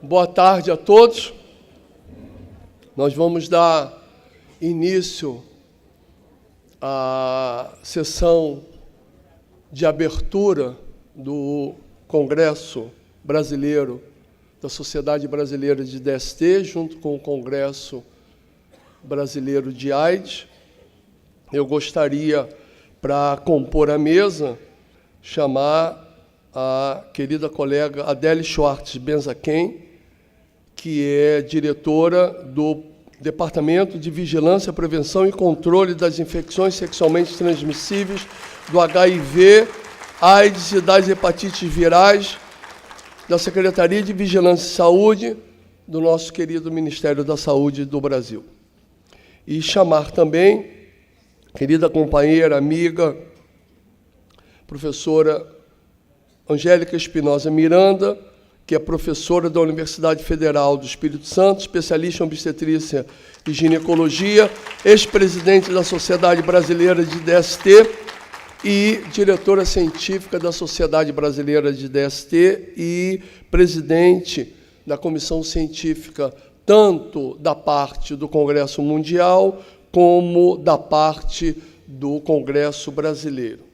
Boa tarde a todos. Nós vamos dar início à sessão de abertura do Congresso Brasileiro da Sociedade Brasileira de DST, junto com o Congresso Brasileiro de AIDS. Eu gostaria, para compor a mesa, chamar a querida colega Adele Schwartz Benzaquem, que é diretora do Departamento de Vigilância, Prevenção e Controle das Infecções Sexualmente Transmissíveis, do HIV, AIDS e das hepatites virais, da Secretaria de Vigilância e Saúde, do nosso querido Ministério da Saúde do Brasil. E chamar também a querida companheira, amiga, professora Angélica Espinosa Miranda, que é professora da Universidade Federal do Espírito Santo, especialista em obstetrícia e ginecologia, ex-presidente da Sociedade Brasileira de DST e diretora científica da Sociedade Brasileira de DST e presidente da comissão científica tanto da parte do Congresso Mundial como da parte do Congresso Brasileiro.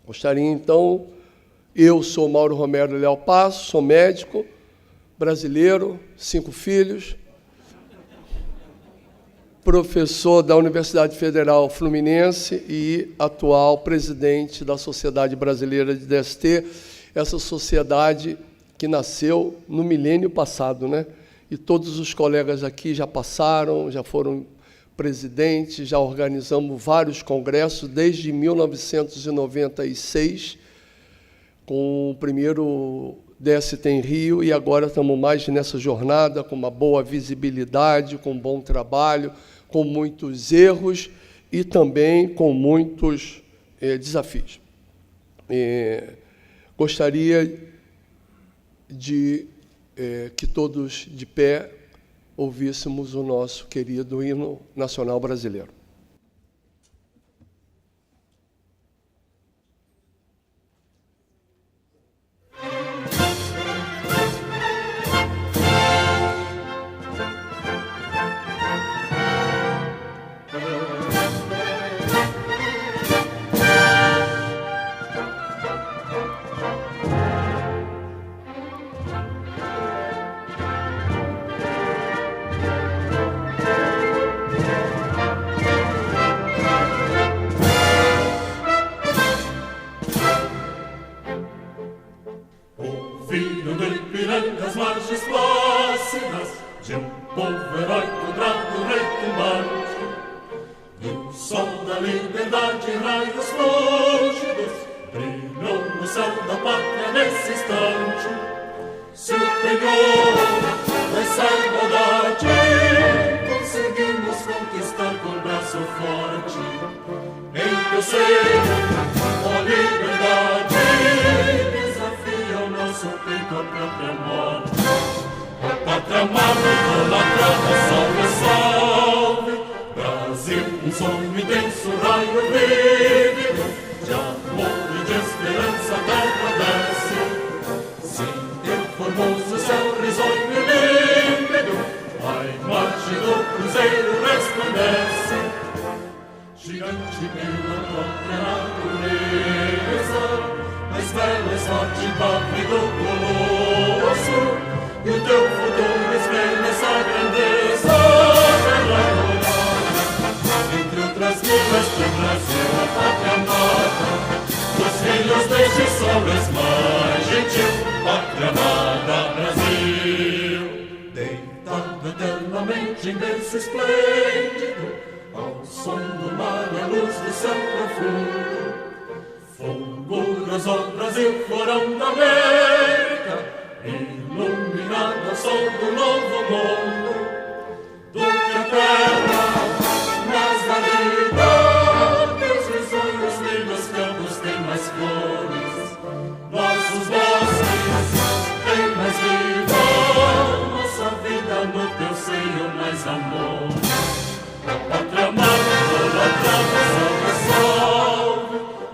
Gostaria, então... Eu sou Mauro Romero Leal Passo, sou médico, brasileiro, 5 filhos, professor da Universidade Federal Fluminense e atual presidente da Sociedade Brasileira de DST, essa sociedade que nasceu no milênio passado, né? E todos os colegas aqui já passaram, já foram presidentes, já organizamos vários congressos desde 1996, com o primeiro DST em Rio, e agora estamos mais nessa jornada, com uma boa visibilidade, com um bom trabalho, com muitos erros e também com muitos desafios. Gostaria de que todos de pé ouvíssemos o nosso querido hino nacional brasileiro.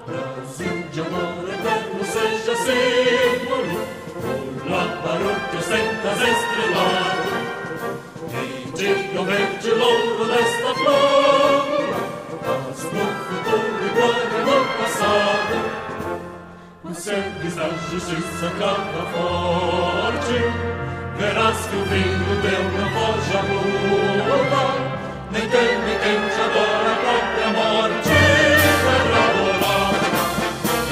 Brasil de amor eterno seja assim. serviço da justiça canta forte. Verás que o vinho teu não foge à luta, nem teme quem te adora a própria morte. Elaborar,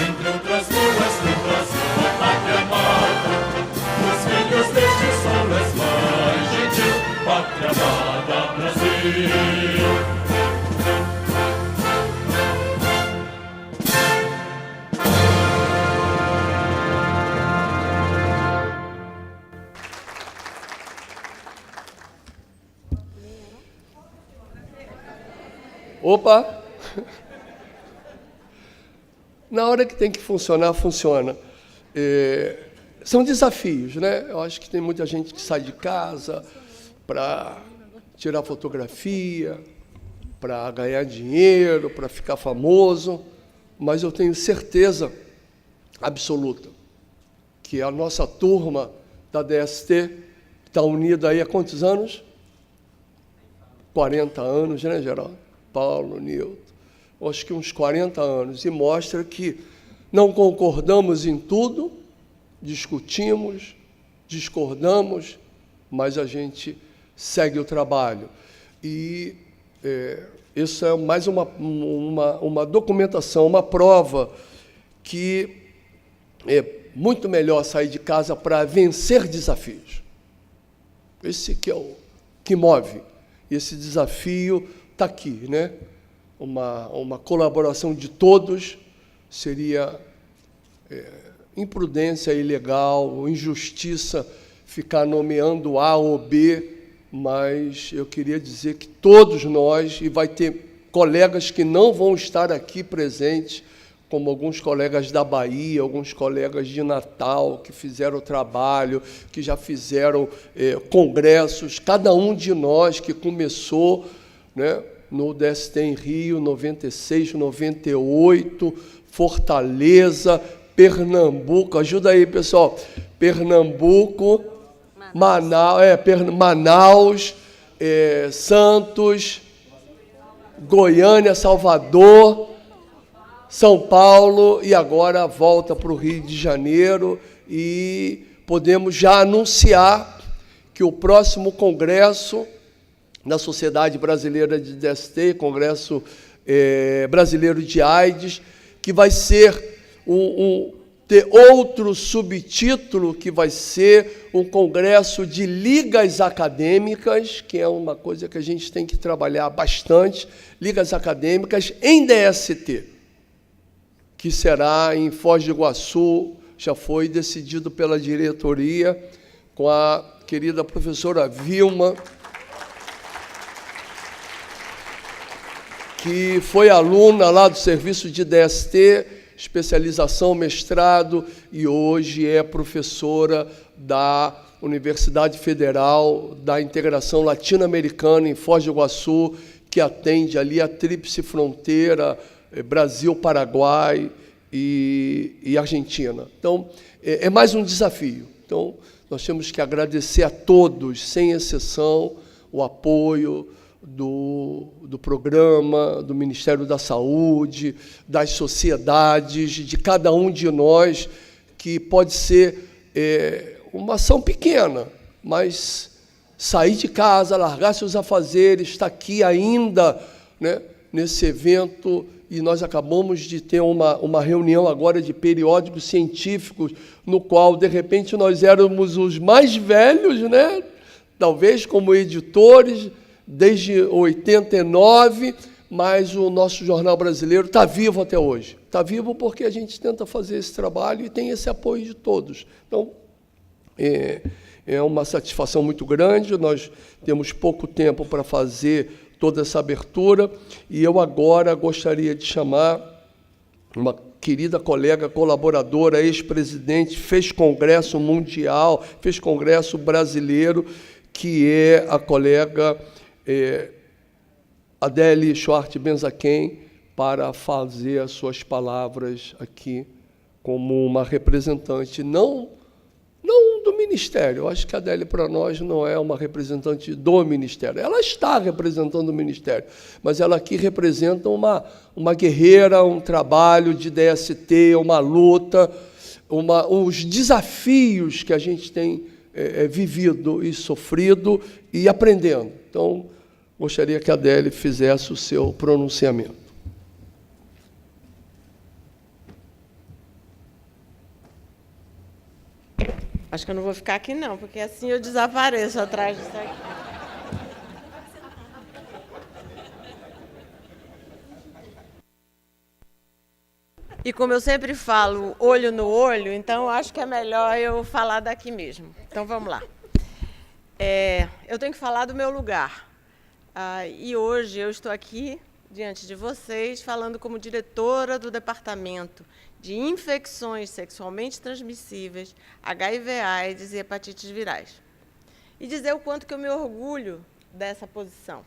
entre outras nuvens no Brasil, a pátria amada, os filhos deste sol és mais gentil, pátria amada Brasil. Opa! Na hora que tem que funcionar, funciona. São desafios, né? Eu acho que tem muita gente que sai de casa para tirar fotografia, para ganhar dinheiro, para ficar famoso, mas eu tenho certeza absoluta que a nossa turma da DST está unida aí há quantos anos? 40 anos, né, Geraldo? Paulo, Nilton, acho que uns 40 anos, e mostra que não concordamos em tudo, discutimos, discordamos, mas a gente segue o trabalho. E isso é mais uma documentação, uma prova que é muito melhor sair de casa para vencer desafios. Esse que é o que move. Esse desafio está aqui, né? Uma colaboração de todos seria imprudência, ilegal, injustiça ficar nomeando A ou B, mas eu queria dizer que todos nós, e vai ter colegas que não vão estar aqui presentes, como alguns colegas da Bahia, alguns colegas de Natal, que fizeram o trabalho, que já fizeram congressos, cada um de nós que começou, né, no DST em Rio, 96, 98, Fortaleza, Pernambuco, ajuda aí, pessoal, Pernambuco, Manaus, Santos, Goiânia, Salvador, São Paulo, e agora volta para o Rio de Janeiro, e podemos já anunciar que o próximo congresso da Sociedade Brasileira de DST, Congresso Brasileiro de AIDS, que vai ser ter outro subtítulo, que vai ser um congresso de ligas acadêmicas, que é uma coisa que a gente tem que trabalhar bastante, ligas acadêmicas em DST, que será em Foz do Iguaçu, já foi decidido pela diretoria, com a querida professora Vilma, que foi aluna lá do serviço de DST, especialização, mestrado, e hoje é professora da Universidade Federal da Integração Latino-Americana, em Foz do Iguaçu, que atende ali a tríplice fronteira, Brasil, Paraguai e Argentina. Então, é mais um desafio. Então, nós temos que agradecer a todos, sem exceção, o apoio do programa, do Ministério da Saúde, das sociedades, de cada um de nós, que pode ser uma ação pequena, mas sair de casa, largar seus afazeres, estar aqui ainda, né, nesse evento, e nós acabamos de ter uma reunião agora de periódicos científicos, no qual, de repente, nós éramos os mais velhos, né, talvez como editores, desde 89, mas o nosso jornal brasileiro está vivo até hoje. Está vivo porque a gente tenta fazer esse trabalho e tem esse apoio de todos. Então, é uma satisfação muito grande, nós temos pouco tempo para fazer toda essa abertura, e eu agora gostaria de chamar uma querida colega, colaboradora, ex-presidente, fez congresso mundial, fez congresso brasileiro, que é a colega Adele Schwartz Benzaquem, para fazer as suas palavras aqui como uma representante, não do Ministério. Eu acho que a Adele, para nós, não é uma representante do Ministério. Ela está representando o Ministério, mas ela aqui representa uma guerreira, um trabalho de DST, uma luta, os desafios que a gente tem vivido e sofrido e aprendendo. Então, gostaria que a Adélia fizesse o seu pronunciamento. Acho que eu não vou ficar aqui, não, porque assim eu desapareço atrás disso aqui. E como eu sempre falo, olho no olho, então acho que é melhor eu falar daqui mesmo. Então, vamos lá. Eu tenho que falar do meu lugar. E hoje eu estou aqui, diante de vocês, falando como diretora do Departamento de Infecções Sexualmente Transmissíveis, HIV/AIDS e Hepatites Virais. E dizer o quanto que eu me orgulho dessa posição,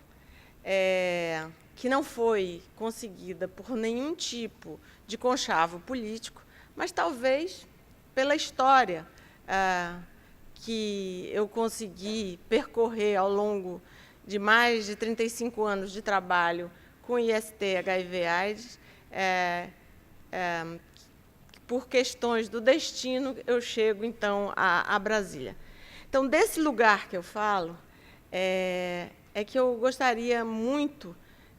que não foi conseguida por nenhum tipo de conchavo político, mas talvez pela história que eu consegui percorrer ao longo de mais de 35 anos de trabalho com IST, HIV/AIDS, por questões do destino, eu chego, então, a Brasília. Então, desse lugar que eu falo, é que eu gostaria muito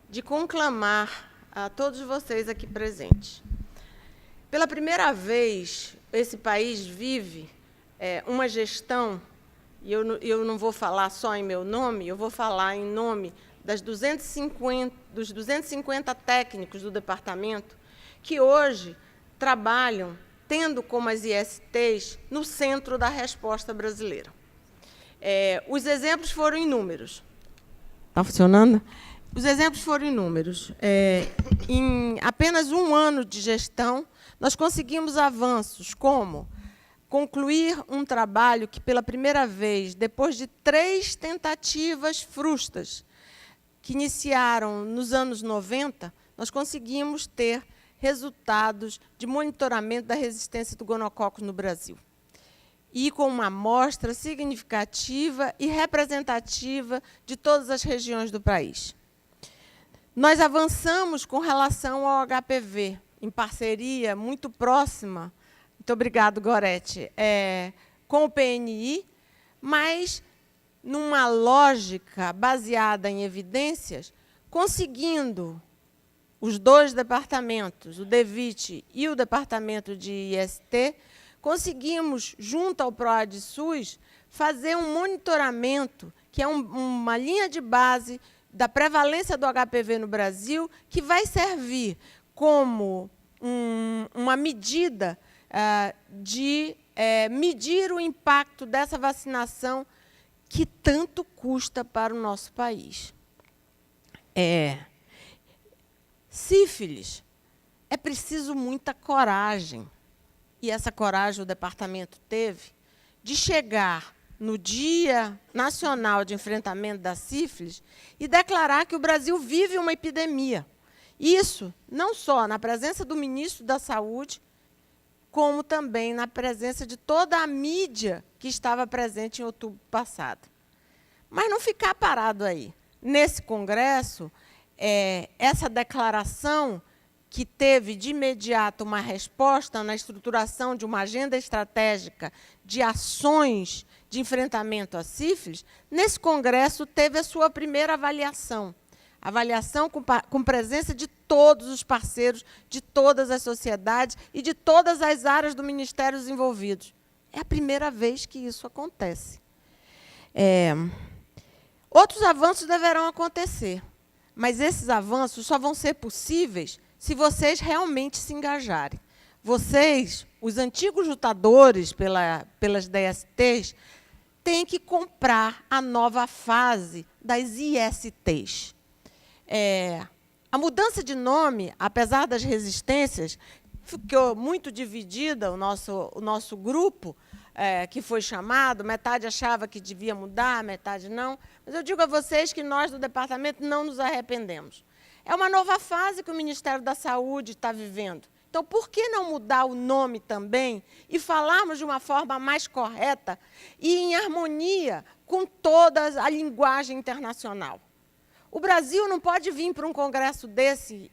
de conclamar a todos vocês aqui presentes. Pela primeira vez, esse país vive uma gestão, e eu não vou falar só em meu nome, eu vou falar em nome dos 250 técnicos do departamento, que hoje trabalham tendo como as ISTs no centro da resposta brasileira. Os exemplos foram inúmeros. Está funcionando? Os exemplos foram inúmeros. Em apenas um ano de gestão, nós conseguimos avanços como concluir um trabalho que, pela primeira vez, depois de 3 tentativas frustras, que iniciaram nos anos 90, nós conseguimos ter resultados de monitoramento da resistência do gonococcus no Brasil. E com uma amostra significativa e representativa de todas as regiões do país. Nós avançamos com relação ao HPV, em parceria muito próxima, muito obrigado, Gorete, com o PNI, mas numa lógica baseada em evidências, conseguindo os 2 departamentos, o DEVIT e o departamento de IST, conseguimos, junto ao PROAD-SUS, fazer um monitoramento, que é uma linha de base da prevalência do HPV no Brasil, que vai servir como uma medida de medir o impacto dessa vacinação que tanto custa para o nosso país. Sífilis, é preciso muita coragem, e essa coragem o departamento teve, de chegar no Dia Nacional de Enfrentamento da Sífilis e declarar que o Brasil vive uma epidemia. Isso não só na presença do ministro da Saúde, como também na presença de toda a mídia que estava presente em outubro passado. Mas não ficar parado aí. Nesse congresso, essa declaração, que teve de imediato uma resposta na estruturação de uma agenda estratégica de ações de enfrentamento à sífilis, nesse congresso teve a sua primeira avaliação. Avaliação com presença de todos os parceiros, de todas as sociedades e de todas as áreas do Ministério envolvidos. É a primeira vez que isso acontece. Outros avanços deverão acontecer, mas esses avanços só vão ser possíveis se vocês realmente se engajarem. Vocês, os antigos lutadores pelas DSTs, têm que comprar a nova fase das ISTs. A mudança de nome, apesar das resistências, ficou muito dividida, o nosso grupo, que foi chamado, metade achava que devia mudar, metade não. Mas eu digo a vocês que nós, do departamento, não nos arrependemos. É uma nova fase que o Ministério da Saúde está vivendo. Então, por que não mudar o nome também e falarmos de uma forma mais correta e em harmonia com toda a linguagem internacional? O Brasil não pode vir para um congresso desse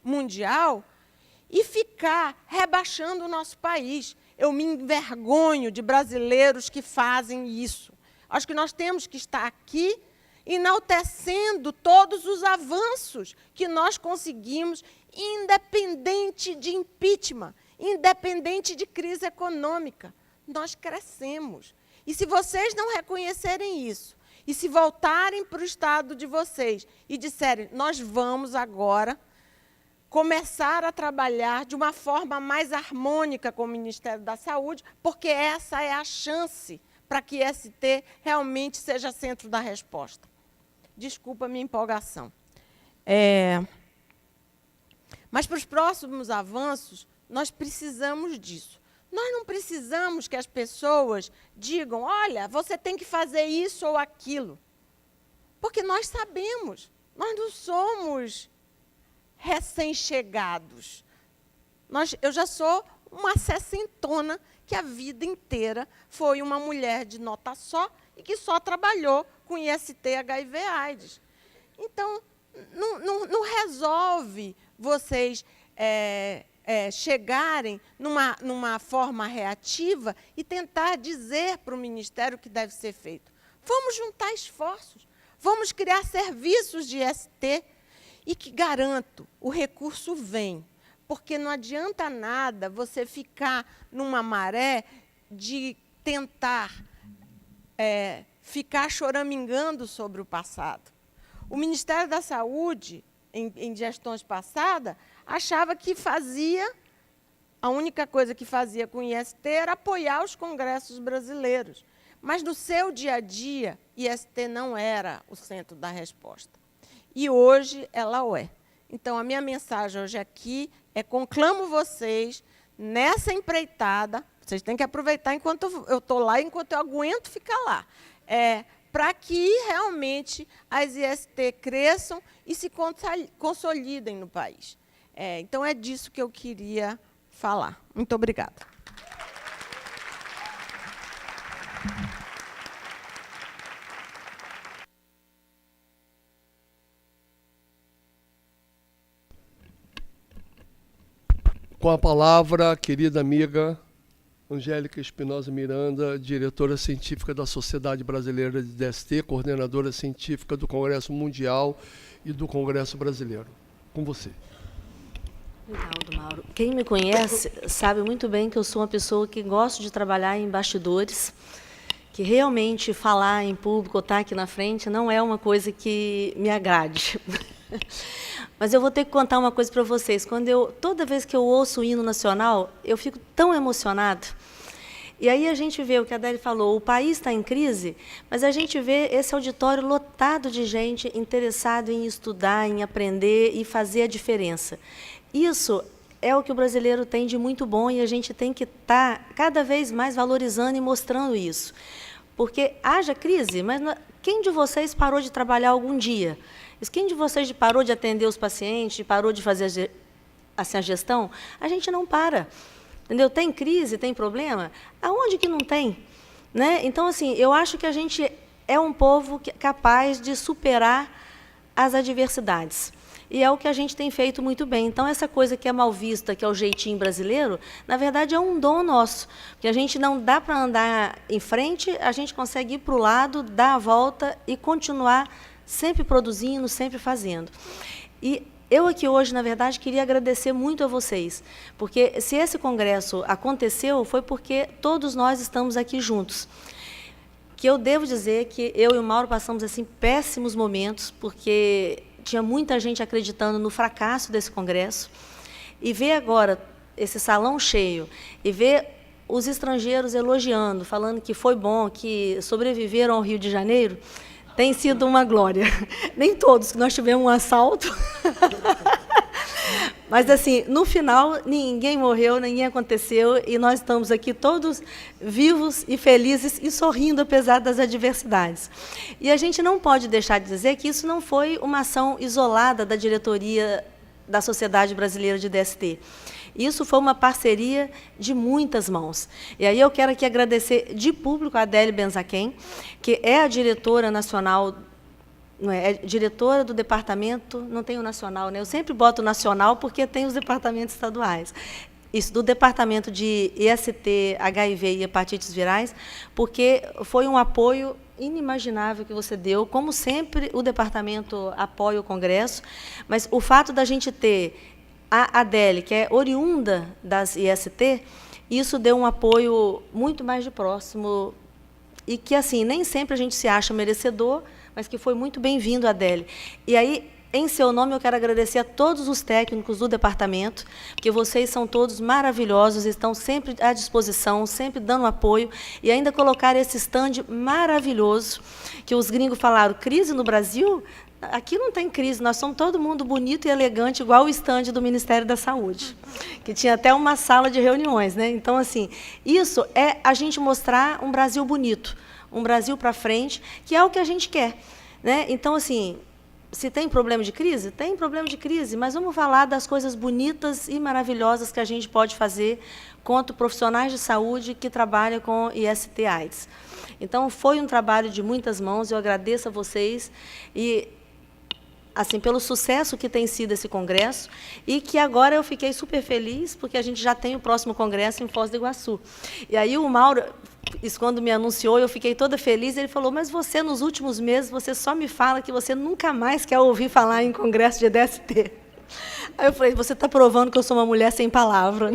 mundial e ficar rebaixando o nosso país. Eu me envergonho de brasileiros que fazem isso. Acho que nós temos que estar aqui enaltecendo todos os avanços que nós conseguimos, independente de impeachment, independente de crise econômica. Nós crescemos. E se vocês não reconhecerem isso, e se voltarem para o estado de vocês e disserem, nós vamos agora começar a trabalhar de uma forma mais harmônica com o Ministério da Saúde, porque essa é a chance para que ST realmente seja centro da resposta. Desculpa a minha empolgação. Mas para os próximos avanços, nós precisamos disso. Nós não precisamos que as pessoas digam, olha, você tem que fazer isso ou aquilo. Porque nós sabemos, nós não somos recém-chegados. Eu já sou uma sessentona que a vida inteira foi uma mulher de nota só e que só trabalhou com IST, HIV/AIDS. Então, não resolve vocês chegarem numa forma reativa e tentar dizer para o Ministério o que deve ser feito. Vamos juntar esforços, vamos criar serviços de IST e que, garanto, o recurso vem. Porque não adianta nada você ficar numa maré de tentar ficar choramingando sobre o passado. O Ministério da Saúde, em gestões passadas, achava que a única coisa que fazia com o IST era apoiar os congressos brasileiros. Mas, no seu dia a dia, IST não era o centro da resposta. E hoje ela o é. Então, a minha mensagem hoje aqui é conclamo vocês nessa empreitada, vocês têm que aproveitar enquanto eu estou lá, enquanto eu aguento ficar lá, para que realmente as IST cresçam e se consolidem no país. Então, é disso que eu queria falar. Muito obrigada. Com a palavra, querida amiga Angélica Espinosa Miranda, diretora científica da Sociedade Brasileira de DST, coordenadora científica do Congresso Mundial e do Congresso Brasileiro. Com você. Obrigado, Mauro. Quem me conhece sabe muito bem que eu sou uma pessoa que gosto de trabalhar em bastidores, que realmente falar em público ou estar aqui na frente não é uma coisa que me agrade. Mas eu vou ter que contar uma coisa para vocês. Toda vez que eu ouço o hino nacional, eu fico tão emocionada. E aí a gente vê o que a Adélia falou, o país está em crise, mas a gente vê esse auditório lotado de gente interessada em estudar, em aprender e fazer a diferença. Isso é o que o brasileiro tem de muito bom e a gente tem que estar cada vez mais valorizando e mostrando isso. Porque haja crise, mas quem de vocês parou de trabalhar algum dia? Quem de vocês parou de atender os pacientes, parou de fazer assim, a gestão? A gente não para. Entendeu? Tem crise, tem problema? Aonde que não tem? Né? Então, assim, eu acho que a gente é um povo capaz de superar as adversidades. E é o que a gente tem feito muito bem. Então, essa coisa que é mal vista, que é o jeitinho brasileiro, na verdade, é um dom nosso. Porque a gente não dá para andar em frente, a gente consegue ir para o lado, dar a volta e continuar sempre produzindo, sempre fazendo. E eu aqui hoje, na verdade, queria agradecer muito a vocês, porque se esse congresso aconteceu, foi porque todos nós estamos aqui juntos. Que eu devo dizer que eu e o Mauro passamos assim péssimos momentos, porque tinha muita gente acreditando no fracasso desse congresso, e ver agora esse salão cheio, e ver os estrangeiros elogiando, falando que foi bom, que sobreviveram ao Rio de Janeiro, tem sido uma glória. Nem todos, que nós tivemos um assalto. Mas, assim, no final, ninguém morreu, ninguém aconteceu, e nós estamos aqui todos vivos e felizes e sorrindo, apesar das adversidades. E a gente não pode deixar de dizer que isso não foi uma ação isolada da diretoria da Sociedade Brasileira de DST. Isso foi uma parceria de muitas mãos. E aí eu quero aqui agradecer de público a Adélia Benzaquem, que é a diretora nacional não é diretora do departamento, não tem o nacional, né? Eu sempre boto o nacional porque tem os departamentos estaduais. Isso, do departamento de IST, HIV e hepatites virais, porque foi um apoio inimaginável que você deu. Como sempre, o departamento apoia o Congresso, mas o fato da gente ter a Adélia, que é oriunda das IST, isso deu um apoio muito mais de próximo, e que, assim, nem sempre a gente se acha merecedor, mas que foi muito bem-vindo, Adélia. E aí, em seu nome, eu quero agradecer a todos os técnicos do departamento, porque vocês são todos maravilhosos, estão sempre à disposição, sempre dando apoio, e ainda colocar esse stand maravilhoso, que os gringos falaram, crise no Brasil? Aqui não tem crise, nós somos todo mundo bonito e elegante, igual o stand do Ministério da Saúde, que tinha até uma sala de reuniões, né? Então, assim, isso é a gente mostrar um Brasil bonito, um Brasil para frente, que é o que a gente quer, né? Então, assim, se tem problema de crise? Tem problema de crise, mas vamos falar das coisas bonitas e maravilhosas que a gente pode fazer contra profissionais de saúde que trabalham com IST/AIDS. Então, foi um trabalho de muitas mãos, eu agradeço a vocês, e assim, pelo sucesso que tem sido esse congresso, e que agora eu fiquei super feliz, porque a gente já tem o próximo congresso em Foz do Iguaçu. E aí o Mauro, isso quando me anunciou, eu fiquei toda feliz, ele falou, mas você, nos últimos meses, você só me fala que você nunca mais quer ouvir falar em congresso de DST. Aí eu falei, você está provando que eu sou uma mulher sem palavra.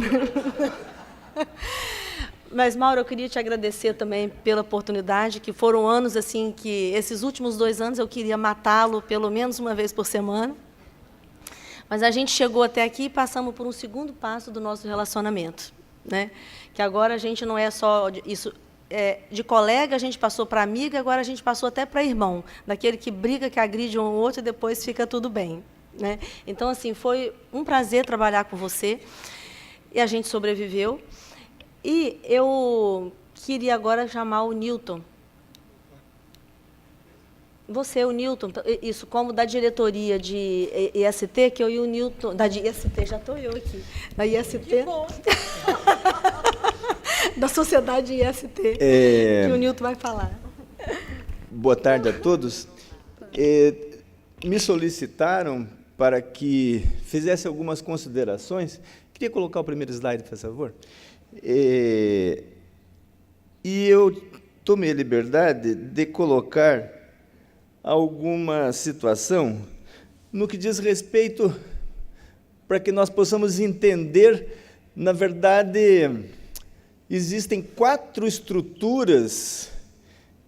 Mas, Mauro, eu queria te agradecer também pela oportunidade, que foram anos assim que, esses últimos 2 anos, eu queria matá-lo pelo menos uma vez por semana. Mas a gente chegou até aqui e passamos por um segundo passo do nosso relacionamento, né? Que agora a gente não é só isso, de colega, a gente passou para amiga, agora a gente passou até para irmão, daquele que briga, que agride um ou outro e depois fica tudo bem, né? Então, assim, foi um prazer trabalhar com você, e a gente sobreviveu. E eu queria agora chamar o Newton. Você, o Newton, isso, como da diretoria de IST, que eu e o Newton... Da de IST, já estou eu aqui. Da IST. Que bom. Da sociedade IST, que o Newton vai falar. Boa tarde a todos. Me solicitaram para que fizesse algumas considerações. Queria colocar o primeiro slide, por favor. E eu tomei a liberdade de colocar alguma situação no que diz respeito para que nós possamos entender, na verdade, existem 4 estruturas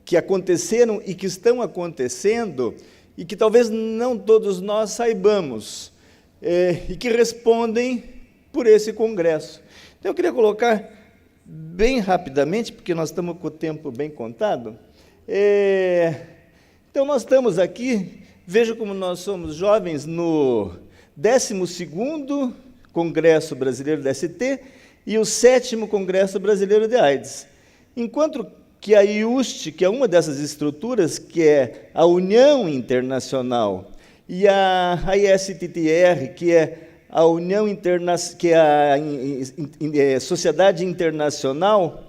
que aconteceram e que estão acontecendo e que talvez não todos nós saibamos, e que respondem por esse congresso. Então, eu queria colocar bem rapidamente, porque nós estamos com o tempo bem contado. Então, nós estamos aqui, veja como nós somos jovens, no 12º Congresso Brasileiro da ST e o 7º Congresso Brasileiro de AIDS. Enquanto que a IUST, que é uma dessas estruturas, que é a União Internacional, e a ISTTR, que é a União que é a Sociedade Internacional,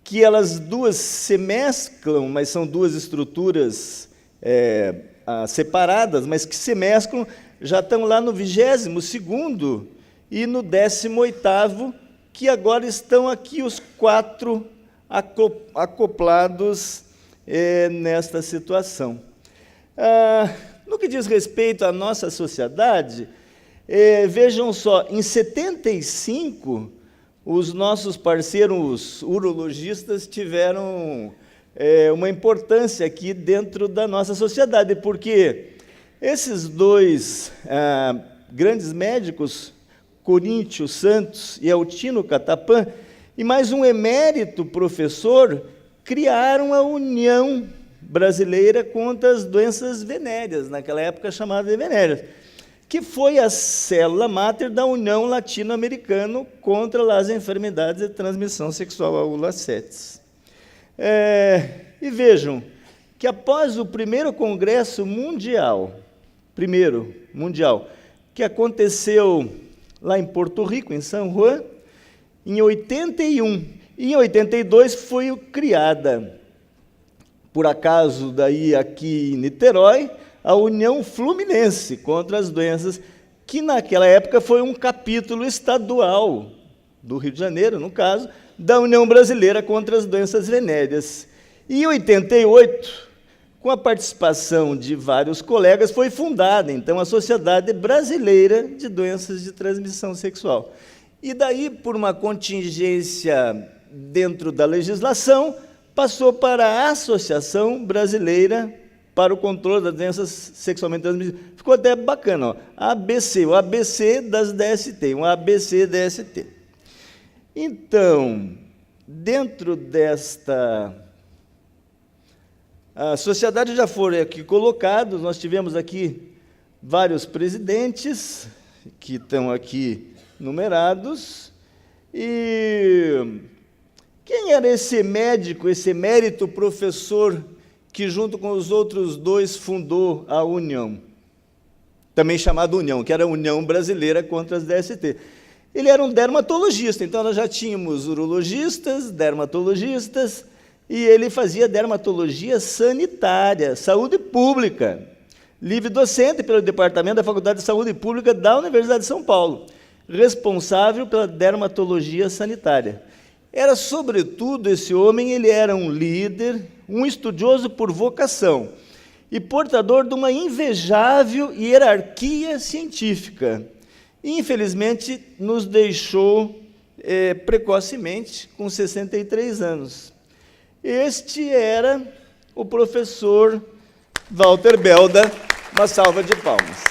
que elas duas se mesclam, mas são 2 estruturas separadas, mas que se mesclam, já estão lá no 22º e no 18º, que agora estão aqui os 4 acoplados nesta situação. No que diz respeito à nossa sociedade, vejam só, em 75, os nossos parceiros urologistas tiveram uma importância aqui dentro da nossa sociedade, porque esses 2 grandes médicos, Coríntio Santos e Altino Catapã, e mais um emérito professor, criaram a União Brasileira contra as Doenças Venéreas, naquela época chamada de venéreas, que foi a célula máter da União Latino-Americana contra as enfermidades de transmissão sexual, a ULA-CETES. E vejam que após o primeiro congresso mundial, que aconteceu lá em Porto Rico, em São Juan, em 81, e em 82 foi criada, por acaso, daí aqui em Niterói, a União Fluminense contra as Doenças, que naquela época foi um capítulo estadual do Rio de Janeiro, no caso, da União Brasileira contra as Doenças Venéreas. E em 88, com a participação de vários colegas, foi fundada, então, a Sociedade Brasileira de Doenças de Transmissão Sexual. E daí, por uma contingência dentro da legislação, passou para a Associação Brasileira para o Controle das Doenças Sexualmente Transmissíveis. Ficou até bacana, ó, ABC, o ABC das DST, um ABC-DST. Então, dentro desta a sociedade já foram aqui colocados, nós tivemos aqui vários presidentes, que estão aqui numerados, e quem era esse médico, esse emérito professor, que junto com os outros dois fundou a União, também chamada União, que era a União Brasileira contra as DST. Ele era um dermatologista, então nós já tínhamos urologistas, dermatologistas, e ele fazia dermatologia sanitária, saúde pública, livre docente pelo Departamento da Faculdade de Saúde Pública da Universidade de São Paulo, responsável pela dermatologia sanitária. Era, sobretudo, esse homem, ele era um líder, um estudioso por vocação e portador de uma invejável hierarquia científica. Infelizmente, nos deixou precocemente, com 63 anos. Este era o professor Walter Belda, uma salva de palmas.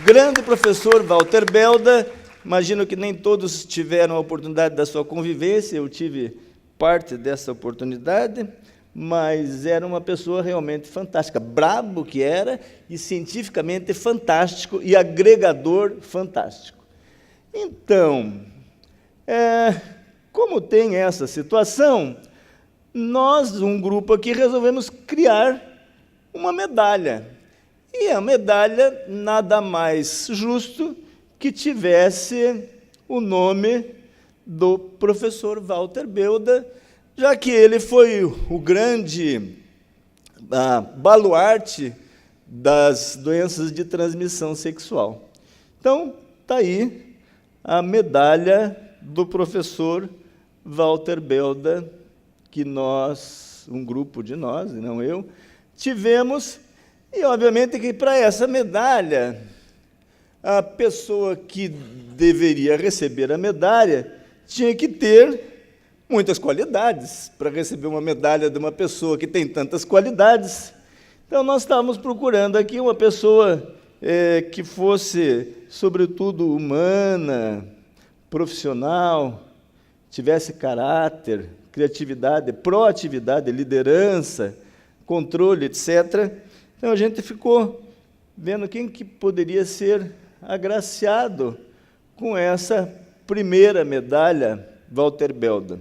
Grande professor Walter Belda, imagino que nem todos tiveram a oportunidade da sua convivência, eu tive parte dessa oportunidade, mas era uma pessoa realmente fantástica, brabo que era, e cientificamente fantástico, e agregador fantástico. Então, como tem essa situação, nós, um grupo aqui, resolvemos criar uma medalha. E a medalha nada mais justo que tivesse o nome do professor Walter Belda, já que ele foi o grande baluarte das doenças de transmissão sexual. Então, está aí a medalha do professor Walter Belda, que nós, um grupo de nós, e não eu, tivemos, e obviamente que para essa medalha, a pessoa que deveria receber a medalha tinha que ter muitas qualidades para receber uma medalha de uma pessoa que tem tantas qualidades. Então, nós estávamos procurando aqui uma pessoa que fosse, sobretudo, humana, profissional, tivesse caráter, criatividade, proatividade, liderança, controle, etc. Então, a gente ficou vendo quem que poderia ser agraciado com essa primeira medalha Walter Belda.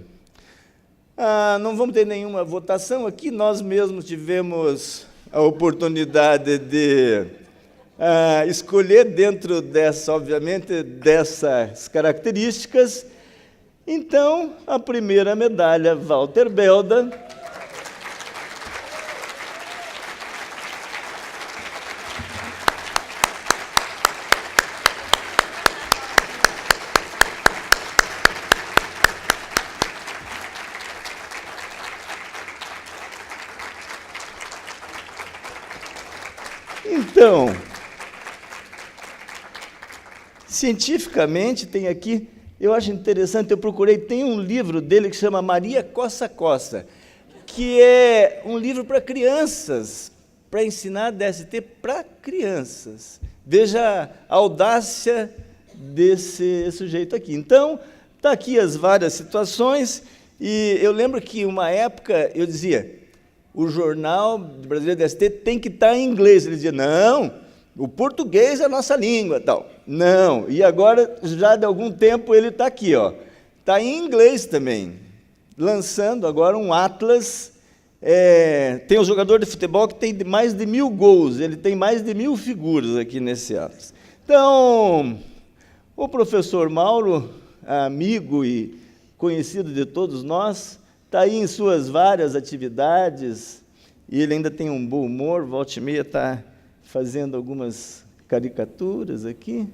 Não vamos ter nenhuma votação aqui, nós mesmos tivemos a oportunidade de escolher dentro dessa, obviamente, dessas características. Então, a primeira medalha Walter Belda Então, cientificamente, tem aqui, eu acho interessante, eu procurei, tem um livro dele que chama Maria Coça Coça, que é um livro para crianças, para ensinar DST para crianças. Veja a audácia desse sujeito aqui. Então, está aqui as várias situações, e eu lembro que, uma época, eu dizia, o Jornal Brasileiro DST tem que estar em inglês. Ele dizia, não, o português é a nossa língua. Tal. Não, e agora, já de algum tempo, ele está aqui, ó, está em inglês também, lançando agora um atlas. Tem um jogador de futebol que tem mais de 1000 gols, ele tem mais de 1000 figuras aqui nesse atlas. Então, o professor Mauro, amigo e conhecido de todos nós, está aí em suas várias atividades e ele ainda tem um bom humor, volta e meia está fazendo algumas caricaturas aqui.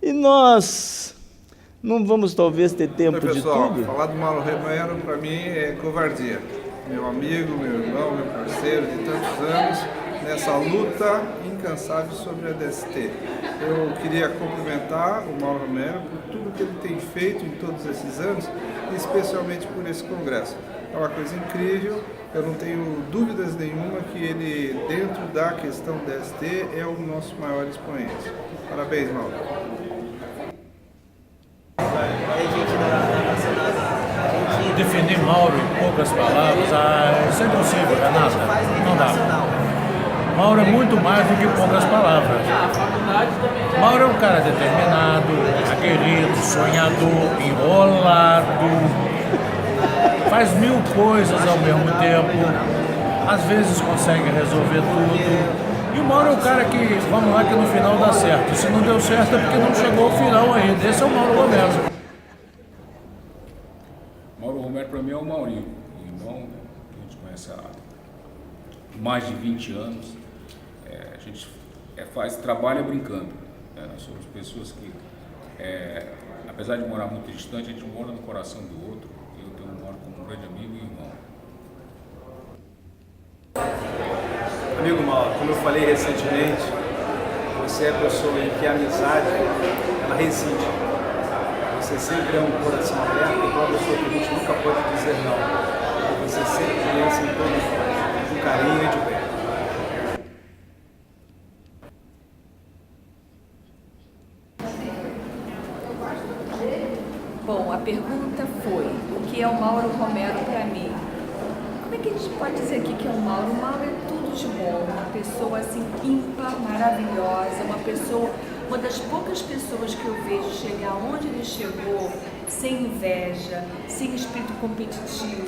E nós não vamos, talvez, ter tempo de tudo. Falar do Mauro Romero, para mim, é covardia. Meu amigo, meu irmão, meu parceiro de tantos anos, nessa luta incansável sobre a DST. Eu queria cumprimentar o Mauro Romero por tudo que ele tem feito em todos esses anos, e especialmente por esse congresso. É uma coisa incrível, eu não tenho dúvidas nenhuma que ele, dentro da questão DST, é o nosso maior expoente. Parabéns, Mauro. Definir Mauro em poucas palavras, isso é impossível, Renata, não dá. Mauro é muito mais do que poucas palavras. Mauro é um cara determinado, aguerrido, sonhador, enrolado, faz 1000 coisas ao mesmo tempo, às vezes consegue resolver tudo. E o Mauro é o cara que, vamos lá, que no final dá certo. Se não deu certo é porque não chegou ao final ainda. Esse é o Mauro Romero. Mauro Romero, para mim, é o Maurinho, irmão, que a gente conhece há mais de 20 anos. A gente trabalha brincando. Nós somos pessoas que, apesar de morar muito distante, a gente mora no coração do outro. Eu tenho um Mauro como um grande amigo e irmão. Amigo Mauro, como eu falei recentemente, você é a pessoa em que a amizade, ela reside. Você sempre é um coração aberto, e uma pessoa que a gente nunca pode dizer não. Você sempre pensa em todos nós, com carinho e de bem. Bom, a pergunta foi, o que é o Mauro Romero para mim? Como é que a gente pode dizer aqui que é o Mauro? O Mauro é tudo de bom, uma pessoa assim ímpar, maravilhosa, uma das poucas pessoas que eu vejo chegar onde ele chegou, sem inveja, sem espírito competitivo,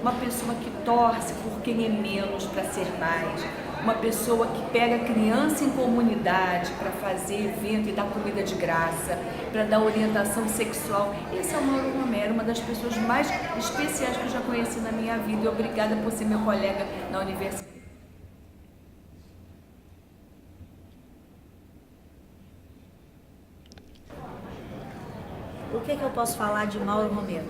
uma pessoa que torce por quem é menos para ser mais, uma pessoa que pega criança em comunidade para fazer evento e dar comida de graça, para dar orientação sexual. Esse é o Mauro Romero, uma das pessoas mais especiais que eu já conheci na minha vida, e obrigada por ser meu colega na universidade. O que eu posso falar de Mauro Romero?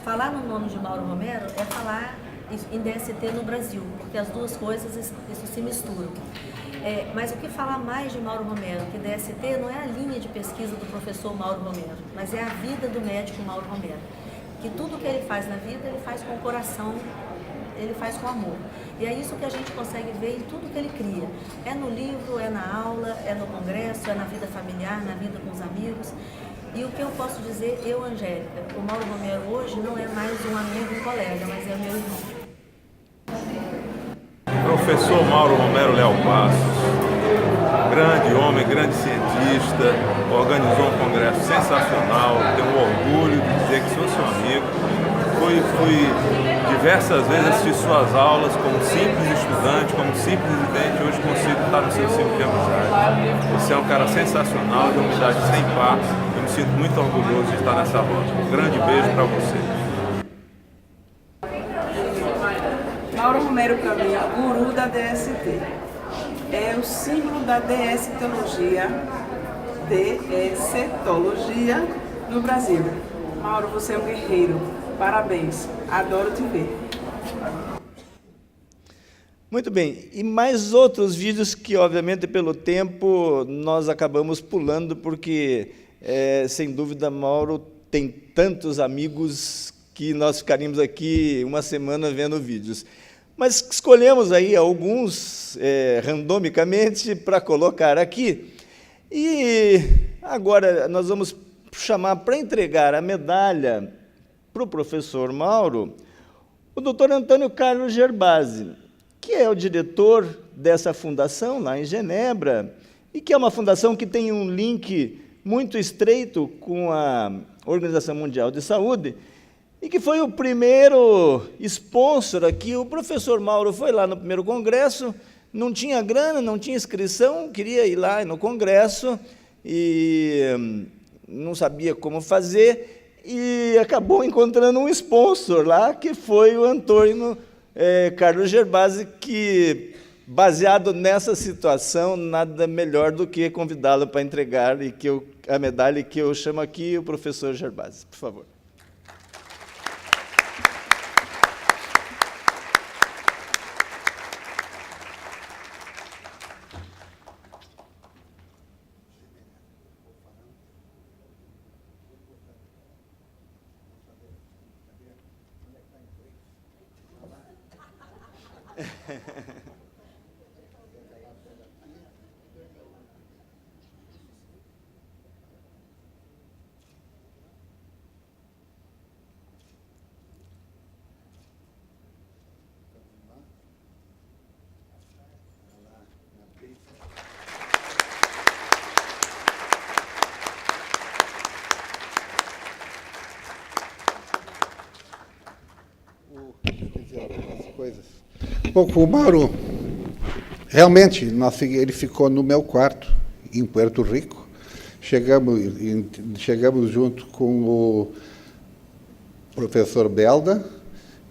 Falar no nome de Mauro Romero é falar em DST no Brasil, porque as duas coisas isso se misturam. Mas o que falar mais de Mauro Romero, que DST não é a linha de pesquisa do professor Mauro Romero, mas é a vida do médico Mauro Romero. Que tudo que ele faz na vida, ele faz com o coração, ele faz com amor. E é isso que a gente consegue ver em tudo que ele cria. É no livro, é na aula, é no congresso, é na vida familiar, na vida com os amigos. E o que eu posso dizer, eu, Angélica, o Mauro Romero hoje não é mais um amigo e colega, mas é meu irmão. Professor Mauro Romero Léo Passos, grande homem, grande cientista, organizou um congresso sensacional, tenho um orgulho de dizer que sou seu amigo. Fui diversas vezes assistir suas aulas como simples estudante, como simples residente, hoje consigo estar no seu círculo de amizade. Você é um cara sensacional, de humildade sem par, eu me sinto muito orgulhoso de estar nessa roda. Um grande beijo para você. Mauro Romero, para mim, é o guru da DST. É o símbolo da DSTologia, DSTologia no Brasil. Mauro, você é um guerreiro. Parabéns. Adoro te ver. Muito bem. E mais outros vídeos que, obviamente, pelo tempo, nós acabamos pulando, porque, sem dúvida, Mauro tem tantos amigos que nós ficaríamos aqui uma semana vendo vídeos. Mas escolhemos aí alguns, randomicamente, para colocar aqui. E agora nós vamos chamar para entregar a medalha para o professor Mauro, o doutor Antônio Carlos Gerbasi, que é o diretor dessa fundação lá em Genebra, e que é uma fundação que tem um link muito estreito com a Organização Mundial de Saúde, e que foi o primeiro sponsor aqui. O professor Mauro foi lá no primeiro congresso, não tinha grana, não tinha inscrição, queria ir lá no congresso, e não sabia como fazer, e acabou encontrando um sponsor lá, que foi o Antônio Carlos Gerbasi, que, baseado nessa situação, nada melhor do que convidá-lo para entregar a medalha que eu chamo aqui o professor Gerbasi. Por favor. Bom, o Mauro, realmente, ele ficou no meu quarto, em Puerto Rico. Chegamos junto com o professor Belda,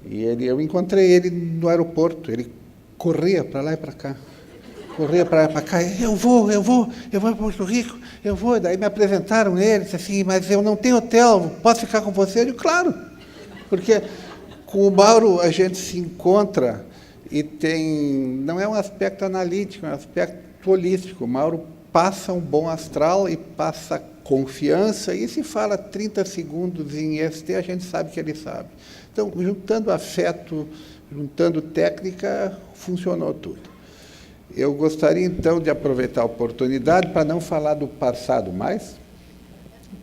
e eu encontrei ele no aeroporto. Ele corria para lá e para cá. Corria para lá e para cá. Eu vou para Porto Rico, eu vou. Daí me apresentaram ele, disse assim, mas eu não tenho hotel, posso ficar com você? Eu digo, claro, porque com o Mauro a gente se encontra e não é um aspecto analítico, é um aspecto holístico. O Mauro passa um bom astral e passa confiança, e se fala 30 segundos em EST, a gente sabe que ele sabe. Então, juntando afeto, juntando técnica, funcionou tudo. Eu gostaria, então, de aproveitar a oportunidade para não falar do passado mais,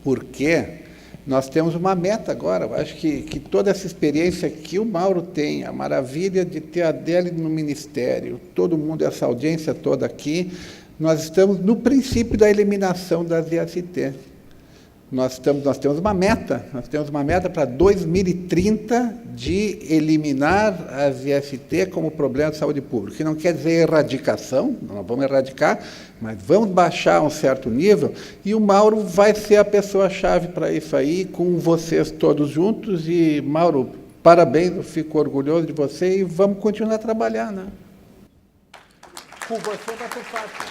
porque nós temos uma meta agora. Eu acho que toda essa experiência que o Mauro tem, a maravilha de ter a dele no Ministério, todo mundo, essa audiência toda aqui, nós estamos no princípio da eliminação das IST. Nós temos uma meta para 2030 de eliminar as IST como problema de saúde pública, que não quer dizer erradicação, não vamos erradicar, mas vamos baixar a um certo nível, e o Mauro vai ser a pessoa-chave para isso aí, com vocês todos juntos. E, Mauro, parabéns, eu fico orgulhoso de você, e vamos continuar a trabalhar, né? Com você vai ser fácil.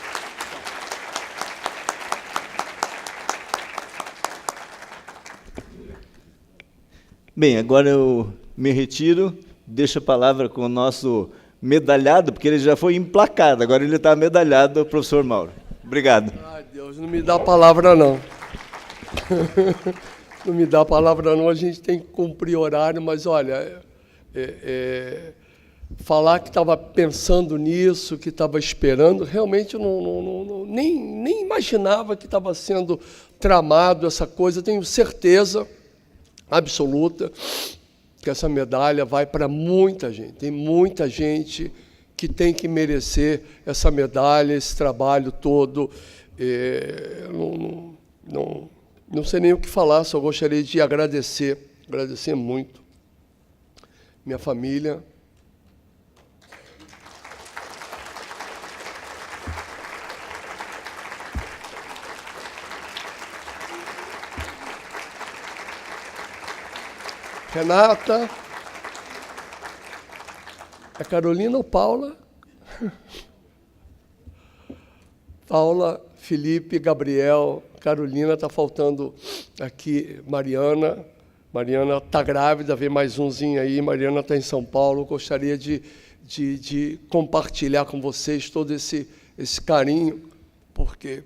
Bem, agora eu me retiro, deixo a palavra com o nosso medalhado, porque ele já foi emplacado, agora ele está medalhado, o professor Mauro. Obrigado. Ai, Deus, não me dá a palavra, não. Não me dá a palavra, não. A gente tem que cumprir horário, mas, olha, falar que estava pensando nisso, que estava esperando, realmente eu nem imaginava que estava sendo tramado essa coisa. Tenho certeza absoluta que essa medalha vai para muita gente. Tem muita gente que tem que merecer essa medalha, esse trabalho todo. Não sei nem o que falar, só gostaria de agradecer muito minha família. Renata, a Carolina ou Paula? Paula, Felipe, Gabriel, Carolina, está faltando aqui Mariana. Mariana está grávida, vem mais umzinho aí. Mariana está em São Paulo. Gostaria de compartilhar com vocês todo esse carinho, porque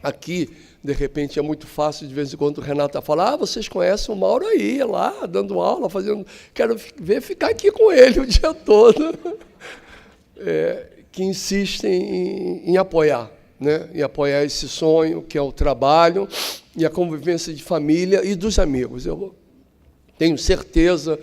aqui, de repente, é muito fácil, de vez em quando, o Renata fala, vocês conhecem o Mauro aí, lá, dando aula, fazendo... Quero ver ficar aqui com ele o dia todo. Que insistem em apoiar, né? Em apoiar esse sonho, que é o trabalho e a convivência de família e dos amigos. Eu tenho certeza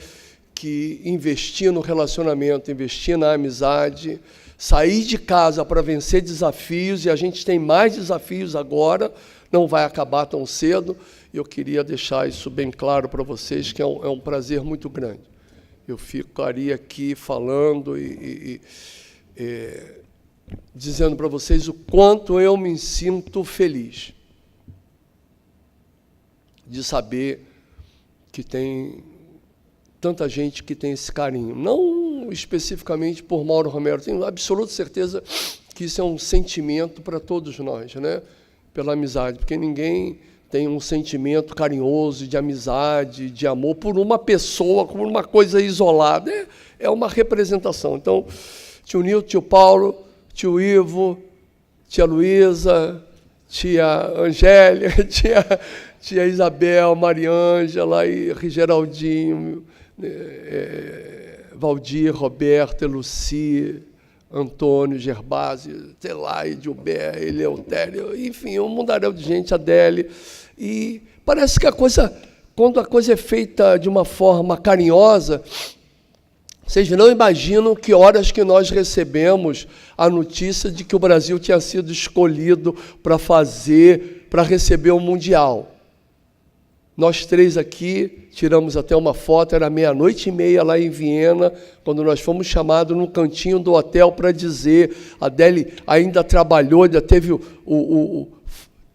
que investir no relacionamento, investir na amizade, sair de casa para vencer desafios, e a gente tem mais desafios agora, não vai acabar tão cedo. Eu queria deixar isso bem claro para vocês, que é um prazer muito grande. Eu ficaria aqui falando e dizendo para vocês o quanto eu me sinto feliz de saber que tem tanta gente que tem esse carinho. Não especificamente por Mauro Romero, tenho absoluta certeza que isso é um sentimento para todos nós, né? Pela amizade, porque ninguém tem um sentimento carinhoso de amizade, de amor por uma pessoa, por uma coisa isolada. É uma representação. Então, tio Nilton, tio Paulo, tio Ivo, tia Luísa, tia Angélia, tia Isabel, Mariângela e Geraldinho, Valdir, Roberto, Luci, Antônio, Gerbásio, Telai, Gilberto, Eleutério, enfim, um mundaréu de gente, Adele. E parece que quando a coisa é feita de uma forma carinhosa, vocês não imaginam que horas que nós recebemos a notícia de que o Brasil tinha sido escolhido para receber o Mundial. Nós três aqui tiramos até uma foto, era 00:30 lá em Viena, quando nós fomos chamados no cantinho do hotel para dizer, a Adele ainda trabalhou, ainda teve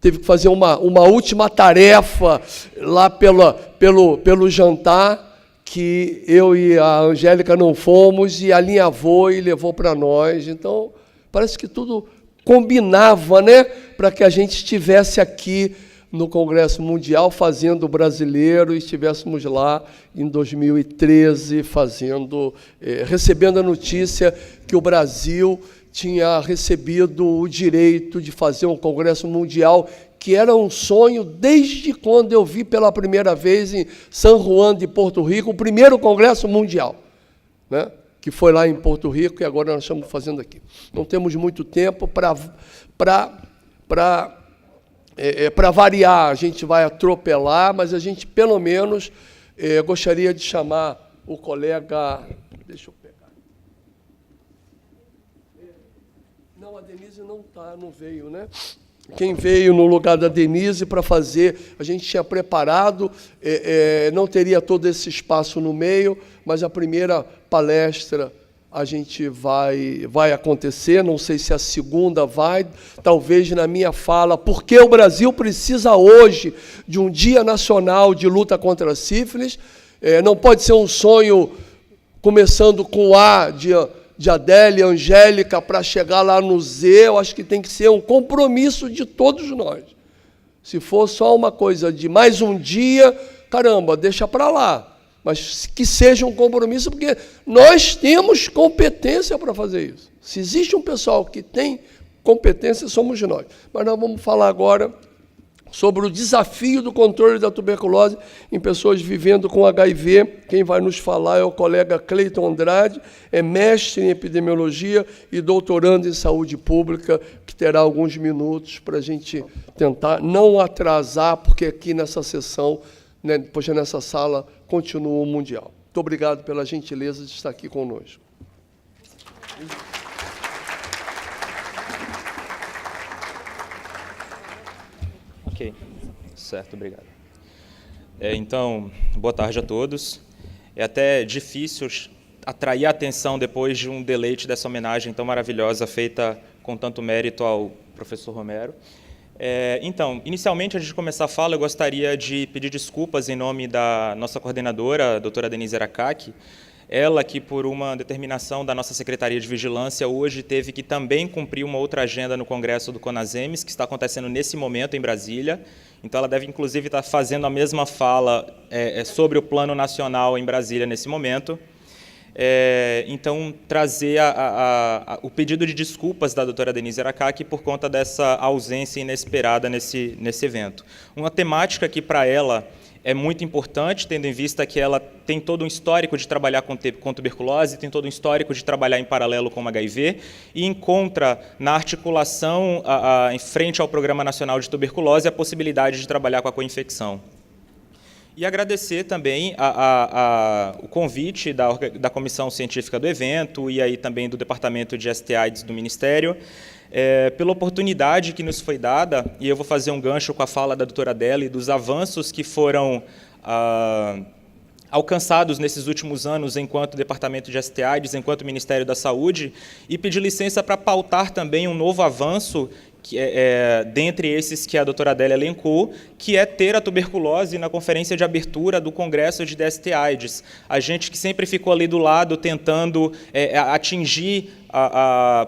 que fazer uma última tarefa lá pelo jantar, que eu e a Angélica não fomos, e alinhavou e levou para nós. Então, parece que tudo combinava, né, para que a gente estivesse aqui no Congresso Mundial fazendo o brasileiro, e estivéssemos lá em 2013 recebendo a notícia que o Brasil tinha recebido o direito de fazer um Congresso Mundial, que era um sonho desde quando eu vi pela primeira vez em San Juan de Porto Rico, o primeiro Congresso Mundial, né, que foi lá em Porto Rico, e agora nós estamos fazendo aqui. Não temos muito tempo para variar, a gente vai atropelar, mas a gente, pelo menos, gostaria de chamar o colega... Deixa eu pegar. Não, a Denise não veio, né? Quem veio no lugar da Denise para fazer, a gente tinha preparado, não teria todo esse espaço no meio, mas a primeira palestra a gente vai acontecer, não sei se a segunda vai, talvez na minha fala, porque o Brasil precisa hoje de um Dia Nacional de Luta contra a Sífilis. Não pode ser um sonho começando com A de Adele, Angélica, para chegar lá no Z. Eu acho que tem que ser um compromisso de todos nós. Se for só uma coisa de mais um dia, caramba, deixa para lá. Mas que seja um compromisso, porque nós temos competência para fazer isso. Se existe um pessoal que tem competência, somos nós. Mas nós vamos falar agora sobre o desafio do controle da tuberculose em pessoas vivendo com HIV. Quem vai nos falar é o colega Cleiton Andrade, é mestre em epidemiologia e doutorando em saúde pública, que terá alguns minutos para a gente tentar não atrasar, porque aqui nessa sessão, né, depois nessa sala, continua o Mundial. Muito obrigado pela gentileza de estar aqui conosco. Ok, certo, obrigado. Então, boa tarde a todos. É até difícil atrair a atenção depois de um deleite dessa homenagem tão maravilhosa feita com tanto mérito ao professor Romero. Então, inicialmente, antes de começar a fala, eu gostaria de pedir desculpas em nome da nossa coordenadora, a doutora Denise Aracaki, ela que, por uma determinação da nossa Secretaria de Vigilância, hoje teve que também cumprir uma outra agenda no Congresso do CONASEMES, que está acontecendo nesse momento em Brasília. Então, ela deve, inclusive, estar fazendo a mesma fala sobre o Plano Nacional em Brasília nesse momento. Então, trazer o pedido de desculpas da doutora Denise Aracaki por conta dessa ausência inesperada nesse evento. Uma temática que, para ela, é muito importante, tendo em vista que ela tem todo um histórico de trabalhar com tuberculose, tem todo um histórico de trabalhar em paralelo com o HIV, e encontra na articulação, em frente ao Programa Nacional de Tuberculose, a possibilidade de trabalhar com a co-infecção. E agradecer também o convite da Comissão Científica do evento e aí também do Departamento de ST/AIDS do Ministério, pela oportunidade que nos foi dada, e eu vou fazer um gancho com a fala da doutora Adele, dos avanços que foram alcançados nesses últimos anos enquanto Departamento de ST/AIDS, enquanto Ministério da Saúde, e pedir licença para pautar também um novo avanço dentre esses que a doutora Adélia elencou, que é ter a tuberculose na conferência de abertura do Congresso de DST-AIDS. A gente que sempre ficou ali do lado tentando atingir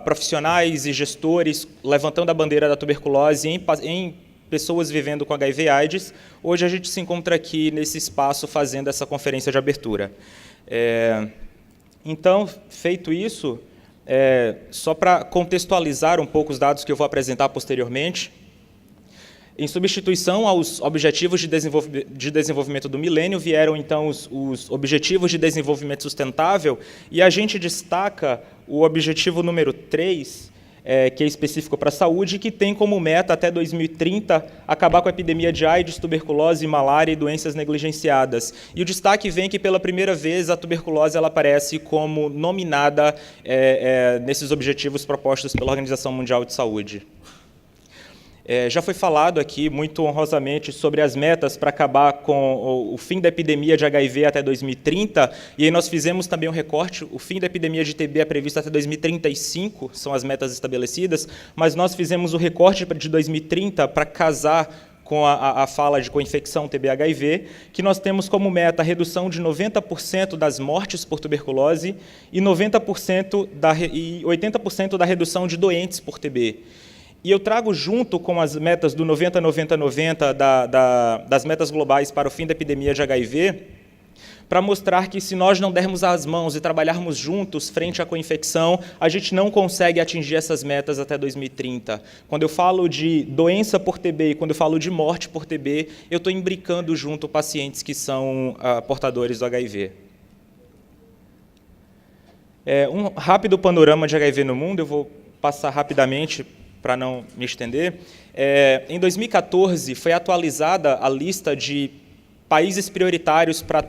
profissionais e gestores, levantando a bandeira da tuberculose em pessoas vivendo com HIV/AIDS, hoje a gente se encontra aqui nesse espaço fazendo essa conferência de abertura. Então, feito isso, só para contextualizar um pouco os dados que eu vou apresentar posteriormente, em substituição aos Objetivos de Desenvolvimento do Milênio, vieram, então, os Objetivos de Desenvolvimento Sustentável, e a gente destaca o objetivo número 3, que é específico para a saúde, que tem como meta, até 2030, acabar com a epidemia de AIDS, tuberculose, malária e doenças negligenciadas. E o destaque vem que, pela primeira vez, a tuberculose ela aparece como nominada nesses objetivos propostos pela Organização Mundial de Saúde. Já foi falado aqui, muito honrosamente, sobre as metas para acabar com o fim da epidemia de HIV até 2030, e aí nós fizemos também um recorte. O fim da epidemia de TB é previsto até 2035, são as metas estabelecidas, mas nós fizemos o recorte de 2030 para casar com a fala de coinfecção TB-HIV, que nós temos como meta a redução de 90% das mortes por tuberculose e 80% da redução de doentes por TB. E eu trago junto com as metas do 90-90-90 das metas globais para o fim da epidemia de HIV, para mostrar que se nós não dermos as mãos e trabalharmos juntos frente à coinfecção, a gente não consegue atingir essas metas até 2030. Quando eu falo de doença por TB e quando eu falo de morte por TB, eu estou imbricando junto pacientes que são portadores do HIV. Um rápido panorama de HIV no mundo, eu vou passar rapidamente para não me estender. Em 2014, foi atualizada a lista de países prioritários para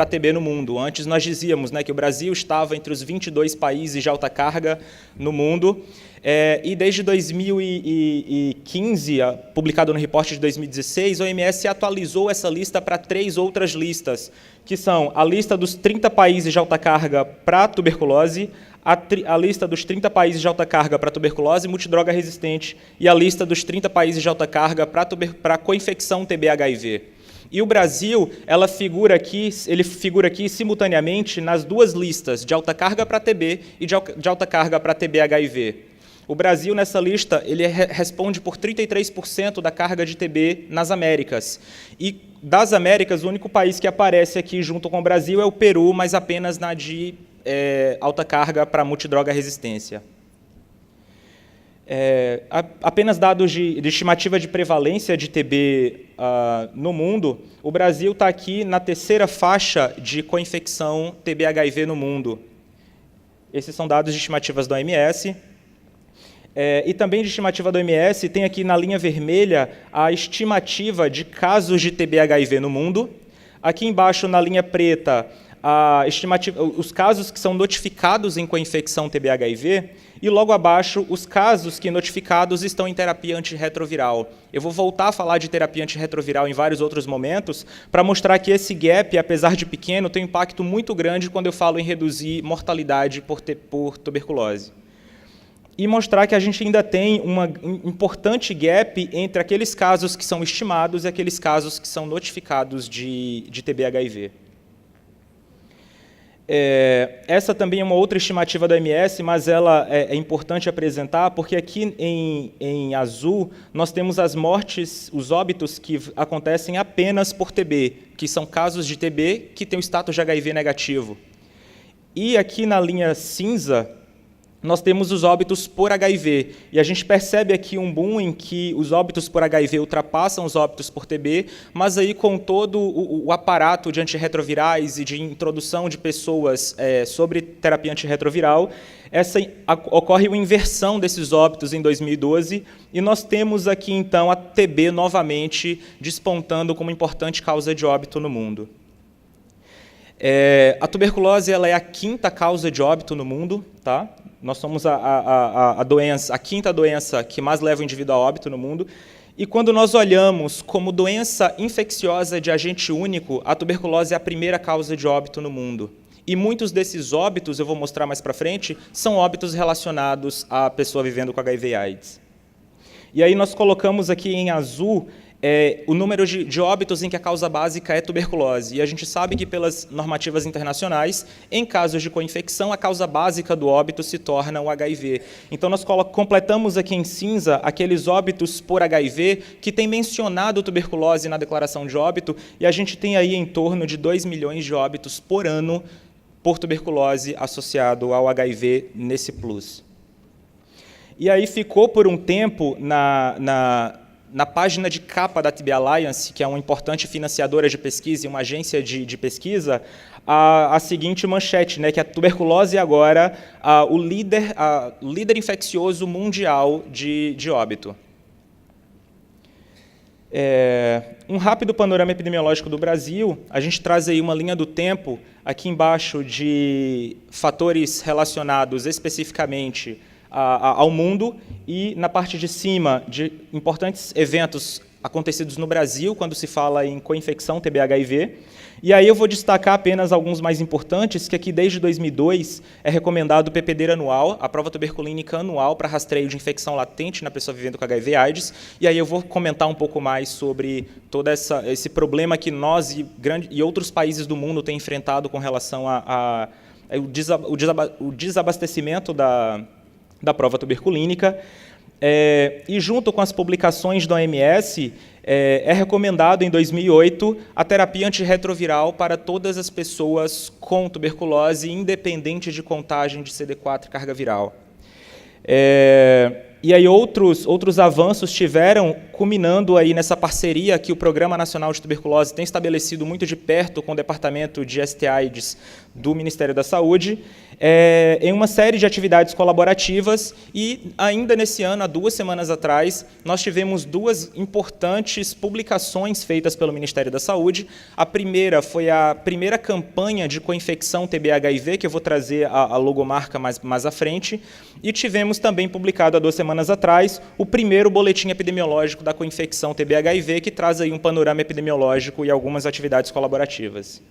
TB no mundo. Antes nós dizíamos, né, que o Brasil estava entre os 22 países de alta carga no mundo, e desde 2015, publicado no reporte de 2016, a OMS atualizou essa lista para 3 outras listas, que são a lista dos 30 países de alta carga para tuberculose, a lista dos 30 países de alta carga para tuberculose multidroga resistente e a lista dos 30 países de alta carga para coinfecção TB-HIV. E o Brasil, ele figura aqui simultaneamente nas 2 listas, de alta carga para TB e de alta carga para TB-HIV. O Brasil, nessa lista, ele responde por 33% da carga de TB nas Américas. E das Américas, o único país que aparece aqui junto com o Brasil é o Peru, mas apenas na de alta carga para multidroga resistência. Apenas dados de estimativa de prevalência de TB no mundo, o Brasil está aqui na 3ª faixa de coinfecção TB-HIV no mundo. Esses são dados de estimativas da OMS. E também de estimativa da OMS, tem aqui na linha vermelha a estimativa de casos de TB-HIV no mundo. Aqui embaixo, na linha preta, os casos que são notificados em coinfecção TB-HIV, e logo abaixo, os casos que notificados estão em terapia antirretroviral. Eu vou voltar a falar de terapia antirretroviral em vários outros momentos, para mostrar que esse gap, apesar de pequeno, tem um impacto muito grande quando eu falo em reduzir mortalidade por tuberculose. E mostrar que a gente ainda tem um importante gap entre aqueles casos que são estimados e aqueles casos que são notificados de TB-HIV. Essa também é uma outra estimativa da OMS, mas ela é importante apresentar, porque aqui em azul nós temos as mortes, os óbitos que acontecem apenas por TB, que são casos de TB que têm o status de HIV negativo. E aqui na linha cinza, nós temos os óbitos por HIV, e a gente percebe aqui um boom em que os óbitos por HIV ultrapassam os óbitos por TB, mas aí com todo o aparato de antirretrovirais e de introdução de pessoas sobre terapia antirretroviral, ocorre uma inversão desses óbitos em 2012, e nós temos aqui, então, a TB novamente despontando como importante causa de óbito no mundo. A tuberculose ela é a 5ª causa de óbito no mundo, tá? Nós somos a 5ª doença que mais leva o indivíduo a óbito no mundo. E quando nós olhamos como doença infecciosa de agente único, a tuberculose é a 1ª causa de óbito no mundo. E muitos desses óbitos, eu vou mostrar mais para frente, são óbitos relacionados à pessoa vivendo com HIV/AIDS. E aí nós colocamos aqui em azul o número de óbitos em que a causa básica é tuberculose. E a gente sabe que, pelas normativas internacionais, em casos de coinfecção, a causa básica do óbito se torna o HIV. Então, nós completamos aqui em cinza aqueles óbitos por HIV que tem mencionado tuberculose na declaração de óbito, e a gente tem aí em torno de 2 milhões de óbitos por ano por tuberculose associado ao HIV nesse plus. E aí ficou por um tempo na página de capa da TB Alliance, que é uma importante financiadora de pesquisa e uma agência de pesquisa, a seguinte manchete, né, que a tuberculose é agora o líder infeccioso mundial de óbito. Um rápido panorama epidemiológico do Brasil. A gente traz aí uma linha do tempo, aqui embaixo, de fatores relacionados especificamente ao mundo, e na parte de cima de importantes eventos acontecidos no Brasil quando se fala em coinfecção TB-HIV. E aí eu vou destacar apenas alguns mais importantes, que aqui desde 2002 é recomendado o PPD anual, a prova tuberculínica anual para rastreio de infecção latente na pessoa vivendo com HIV/AIDS. E aí eu vou comentar um pouco mais sobre todo esse problema que nós e outros países do mundo têm enfrentado com relação ao desabastecimento da prova tuberculínica. E junto com as publicações da OMS, é recomendado em 2008 a terapia antirretroviral para todas as pessoas com tuberculose, independente de contagem de CD4 e carga viral. E aí outros avanços tiveram, culminando aí nessa parceria que o Programa Nacional de Tuberculose tem estabelecido muito de perto com o Departamento de ST/AIDS do Ministério da Saúde, em uma série de atividades colaborativas. E ainda nesse ano, há 2 semanas atrás, nós tivemos 2 importantes publicações feitas pelo Ministério da Saúde. A primeira foi a primeira campanha de coinfecção TB-HIV, que eu vou trazer a logomarca mais à frente, e tivemos também publicado há 2 semanas atrás o primeiro boletim epidemiológico da coinfecção TB-HIV, que traz aí um panorama epidemiológico e algumas atividades colaborativas.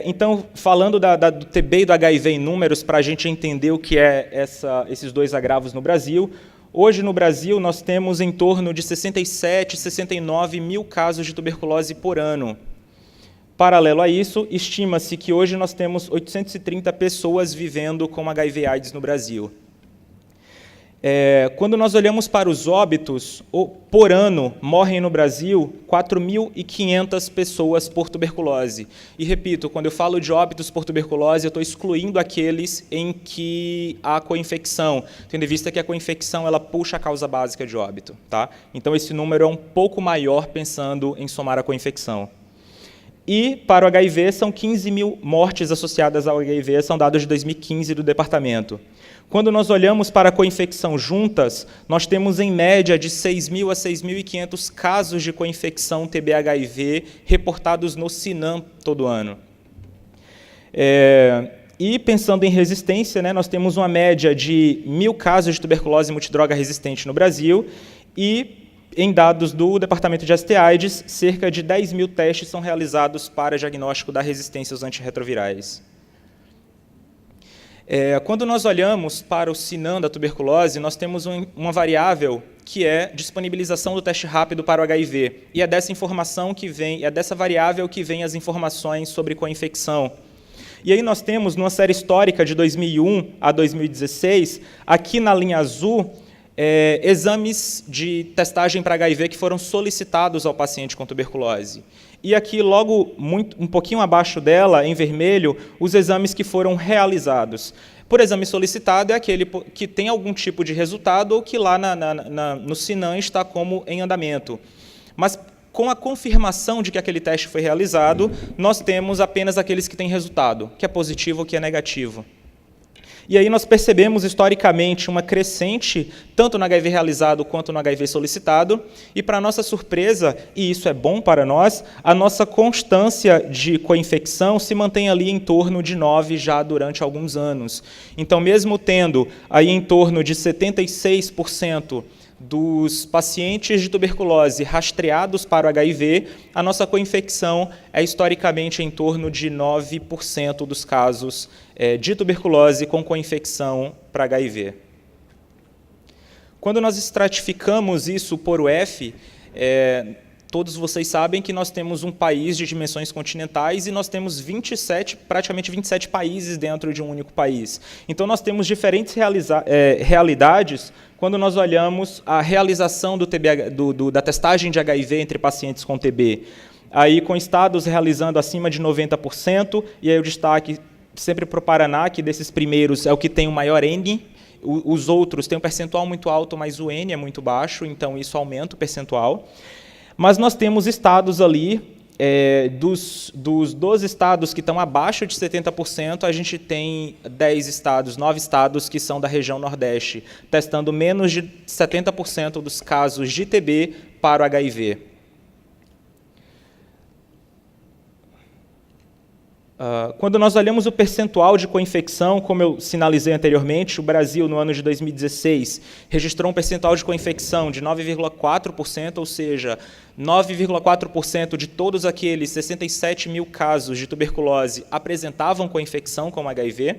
Então, falando do TB e do HIV em números, para a gente entender o que é esses 2 agravos no Brasil, hoje no Brasil nós temos em torno de 67, 69 mil casos de tuberculose por ano. Paralelo a isso, estima-se que hoje nós temos 830 pessoas vivendo com HIV/AIDS no Brasil. Quando nós olhamos para os óbitos, por ano morrem no Brasil 4.500 pessoas por tuberculose. E, repito, quando eu falo de óbitos por tuberculose, eu estou excluindo aqueles em que há coinfecção, tendo em vista que a coinfecção ela puxa a causa básica de óbito. Tá? Então, esse número é um pouco maior pensando em somar a coinfecção. E, para o HIV, são 15 mil mortes associadas ao HIV, são dados de 2015 do departamento. Quando nós olhamos para a coinfecção juntas, nós temos, em média, de 6.000 a 6.500 casos de coinfecção TB-HIV reportados no CINAM todo ano. E, pensando em resistência, né, nós temos uma média de 1.000 casos de tuberculose multidroga resistente no Brasil, e, em dados do Departamento de ST/AIDS, cerca de 10 mil testes são realizados para diagnóstico da resistência aos antirretrovirais. Quando nós olhamos para o CINAM da tuberculose, nós temos uma variável que é disponibilização do teste rápido para o HIV. E é dessa informação que vem, é dessa variável que vem as informações sobre coinfecção. E aí nós temos, numa série histórica de 2001 a 2016, aqui na linha azul, exames de testagem para HIV que foram solicitados ao paciente com tuberculose. E aqui, logo um pouquinho abaixo dela, em vermelho, os exames que foram realizados. Por exame solicitado é aquele que tem algum tipo de resultado ou que lá no CINAM está como em andamento. Mas, com a confirmação de que aquele teste foi realizado, nós temos apenas aqueles que têm resultado, que é positivo ou que é negativo. E aí nós percebemos, historicamente, uma crescente, tanto no HIV realizado quanto no HIV solicitado, e, para nossa surpresa, e isso é bom para nós, a nossa constância de coinfecção se mantém ali em torno de 9 já durante alguns anos. Então, mesmo tendo aí em torno de 76% dos pacientes de tuberculose rastreados para o HIV, a nossa coinfecção é historicamente em torno de 9% dos casos de tuberculose com coinfecção para HIV. Quando nós estratificamos isso por UF, todos vocês sabem que nós temos um país de dimensões continentais e nós temos praticamente 27 países dentro de um único país. Então, nós temos diferentes realidades quando nós olhamos a realização da testagem de HIV entre pacientes com TB. Aí, com estados realizando acima de 90%, e aí o destaque sempre para o Paraná, que desses primeiros é o que tem o maior N. Os outros têm um percentual muito alto, mas o N é muito baixo, então isso aumenta o percentual. Mas nós temos estados ali, dos 12 estados que estão abaixo de 70%, a gente tem 9 estados que são da região Nordeste, testando menos de 70% dos casos de TB para o HIV. Quando nós olhamos o percentual de coinfecção, como eu sinalizei anteriormente, o Brasil, no ano de 2016, registrou um percentual de coinfecção de 9,4%, ou seja, 9,4% de todos aqueles 67 mil casos de tuberculose apresentavam coinfecção com HIV.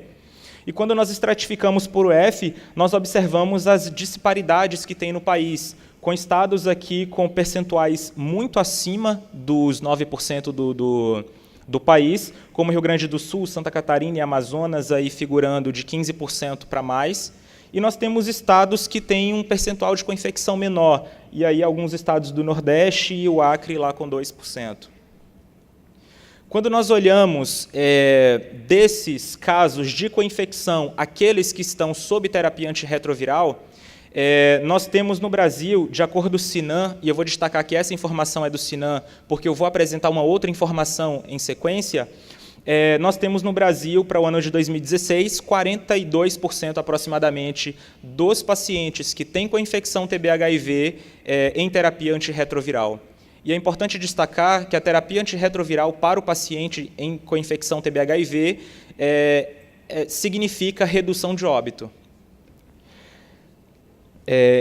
E quando nós estratificamos por UF, nós observamos as disparidades que tem no país, com estados aqui com percentuais muito acima dos 9% do país, como Rio Grande do Sul, Santa Catarina e Amazonas, aí figurando de 15% para mais. E nós temos estados que têm um percentual de coinfecção menor, e aí alguns estados do Nordeste e o Acre lá com 2%. Quando nós olhamos desses casos de coinfecção, aqueles que estão sob terapia antirretroviral, nós temos no Brasil, de acordo com o Sinan, e eu vou destacar que essa informação é do Sinan, porque eu vou apresentar uma outra informação em sequência, nós temos no Brasil, para o ano de 2016, 42% aproximadamente dos pacientes que têm coinfecção TB-HIV em terapia antirretroviral. E é importante destacar que a terapia antirretroviral para o paciente em coinfecção TB-HIV significa redução de óbito.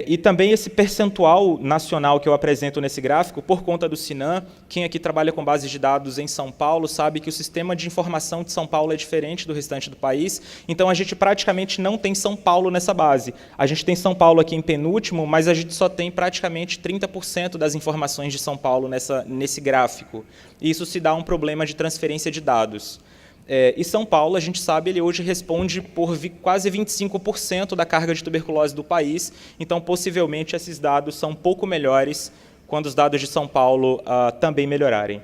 E também esse percentual nacional que eu apresento nesse gráfico, por conta do Sinan, quem aqui trabalha com bases de dados em São Paulo sabe que o sistema de informação de São Paulo é diferente do restante do país, então a gente praticamente não tem São Paulo nessa base. A gente tem São Paulo aqui em penúltimo, mas a gente só tem praticamente 30% das informações de São Paulo nesse gráfico. E isso se dá um problema de transferência de dados. E São Paulo, a gente sabe, ele hoje responde por quase 25% da carga de tuberculose do país, então possivelmente esses dados são um pouco melhores quando os dados de São Paulo também melhorarem.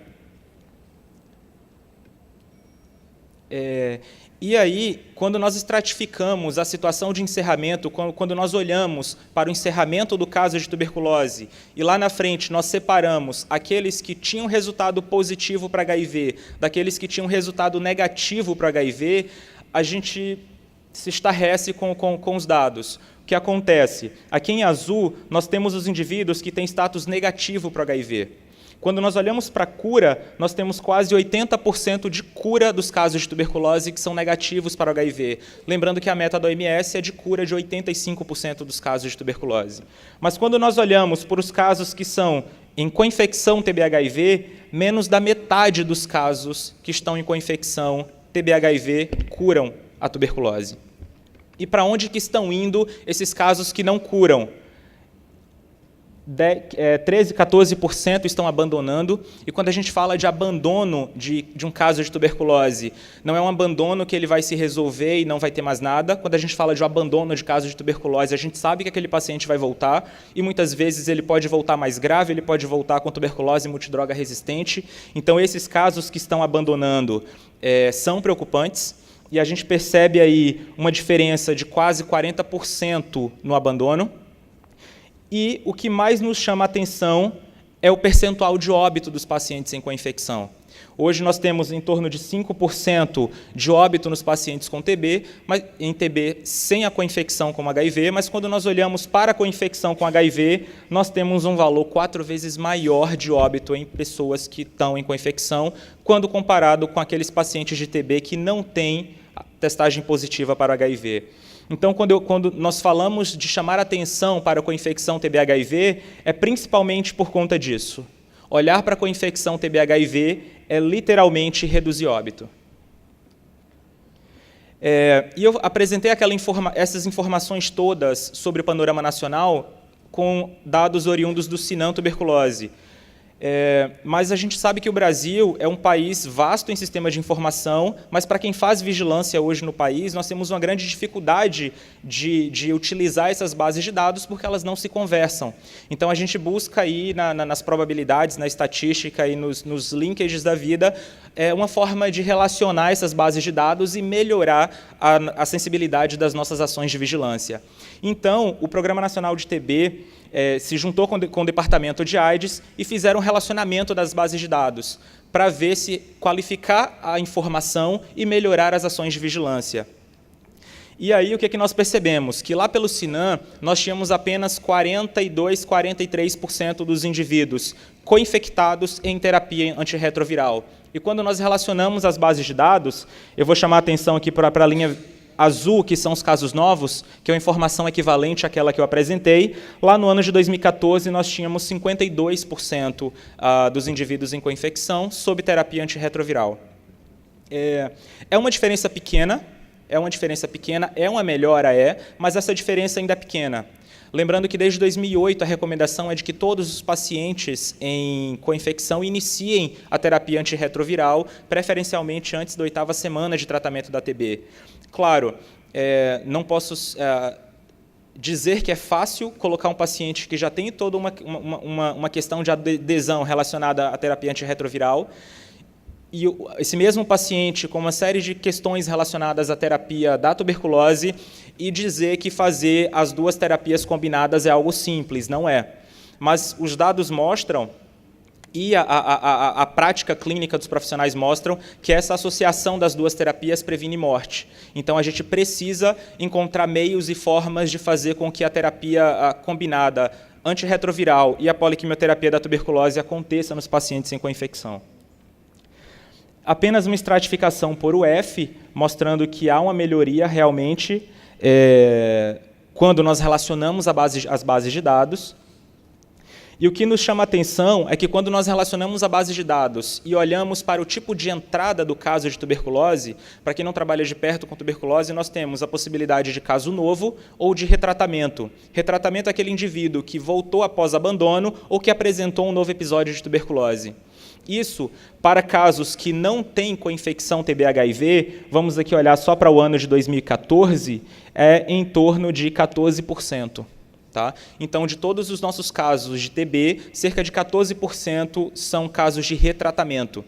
E aí, quando nós estratificamos a situação de encerramento, quando nós olhamos para o encerramento do caso de tuberculose, e lá na frente nós separamos aqueles que tinham resultado positivo para HIV, daqueles que tinham resultado negativo para HIV, a gente se estarrece com os dados. O que acontece? Aqui em azul, nós temos os indivíduos que têm status negativo para HIV. Quando nós olhamos para a cura, nós temos quase 80% de cura dos casos de tuberculose que são negativos para o HIV. Lembrando que a meta da OMS é de cura de 85% dos casos de tuberculose. Mas quando nós olhamos para os casos que são em coinfecção TB-HIV, menos da metade dos casos que estão em coinfecção TB-HIV curam a tuberculose. E para onde que estão indo esses casos que não curam? 13%, 14% estão abandonando, e quando a gente fala de abandono de um caso de tuberculose, não é um abandono que ele vai se resolver e não vai ter mais nada. Quando a gente fala de um abandono de caso de tuberculose, a gente sabe que aquele paciente vai voltar, e muitas vezes ele pode voltar mais grave, ele pode voltar com tuberculose multidroga resistente. Então, esses casos que estão abandonando são preocupantes, e a gente percebe aí uma diferença de quase 40% no abandono. E o que mais nos chama a atenção é o percentual de óbito dos pacientes em coinfecção. Hoje nós temos em torno de 5% de óbito nos pacientes com TB, em TB sem a coinfecção com HIV, mas quando nós olhamos para a coinfecção com HIV, nós temos um valor 4 vezes maior de óbito em pessoas que estão em coinfecção, quando comparado com aqueles pacientes de TB que não têm testagem positiva para HIV. Então, quando nós falamos de chamar atenção para a coinfecção TB-HIV, é principalmente por conta disso. Olhar para a coinfecção TB-HIV é literalmente reduzir óbito. E eu apresentei essas informações todas sobre o panorama nacional com dados oriundos do Sinan Tuberculose. Mas a gente sabe que o Brasil é um país vasto em sistema de informação, mas para quem faz vigilância hoje no país, nós temos uma grande dificuldade de utilizar essas bases de dados porque elas não se conversam. Então, a gente busca aí nas probabilidades, na estatística e nos linkages da vida, uma forma de relacionar essas bases de dados e melhorar a sensibilidade das nossas ações de vigilância. Então, o Programa Nacional de TB se juntou com o Departamento de AIDS e fizeram um relacionamento das bases de dados para ver se qualificar a informação e melhorar as ações de vigilância. E aí o que nós percebemos? Que lá pelo Sinan nós tínhamos apenas 42, 43% dos indivíduos co-infectados em terapia antirretroviral. E quando nós relacionamos as bases de dados, eu vou chamar a atenção aqui para a linha azul, que são os casos novos, que é uma informação equivalente àquela que eu apresentei. Lá no ano de 2014, nós tínhamos 52% dos indivíduos em co-infecção sob terapia antirretroviral. É uma diferença pequena, é uma melhora, mas essa diferença ainda é pequena. Lembrando que desde 2008 a recomendação é de que todos os pacientes em co-infecção iniciem a terapia antirretroviral, preferencialmente antes da 8ª semana de tratamento da TB. Claro, não posso dizer que é fácil colocar um paciente que já tem toda uma questão de adesão relacionada à terapia antirretroviral, e esse mesmo paciente com uma série de questões relacionadas à terapia da tuberculose, e dizer que fazer as duas terapias combinadas é algo simples, não é. Mas os dados mostram, e a prática clínica dos profissionais mostram, que essa associação das duas terapias previne morte. Então, a gente precisa encontrar meios e formas de fazer com que a terapia combinada antirretroviral e a poliquimioterapia da tuberculose aconteça nos pacientes em co-infecção. Apenas uma estratificação por UF, mostrando que há uma melhoria realmente quando nós relacionamos as bases de dados. E o que nos chama a atenção é que quando nós relacionamos a base de dados e olhamos para o tipo de entrada do caso de tuberculose, para quem não trabalha de perto com tuberculose, nós temos a possibilidade de caso novo ou de retratamento. Retratamento é aquele indivíduo que voltou após abandono ou que apresentou um novo episódio de tuberculose. Isso, para casos que não têm co-infecção TB-HIV, vamos aqui olhar só para o ano de 2014, é em torno de 14%. Tá? Então, de todos os nossos casos de TB, cerca de 14% são casos de retratamento.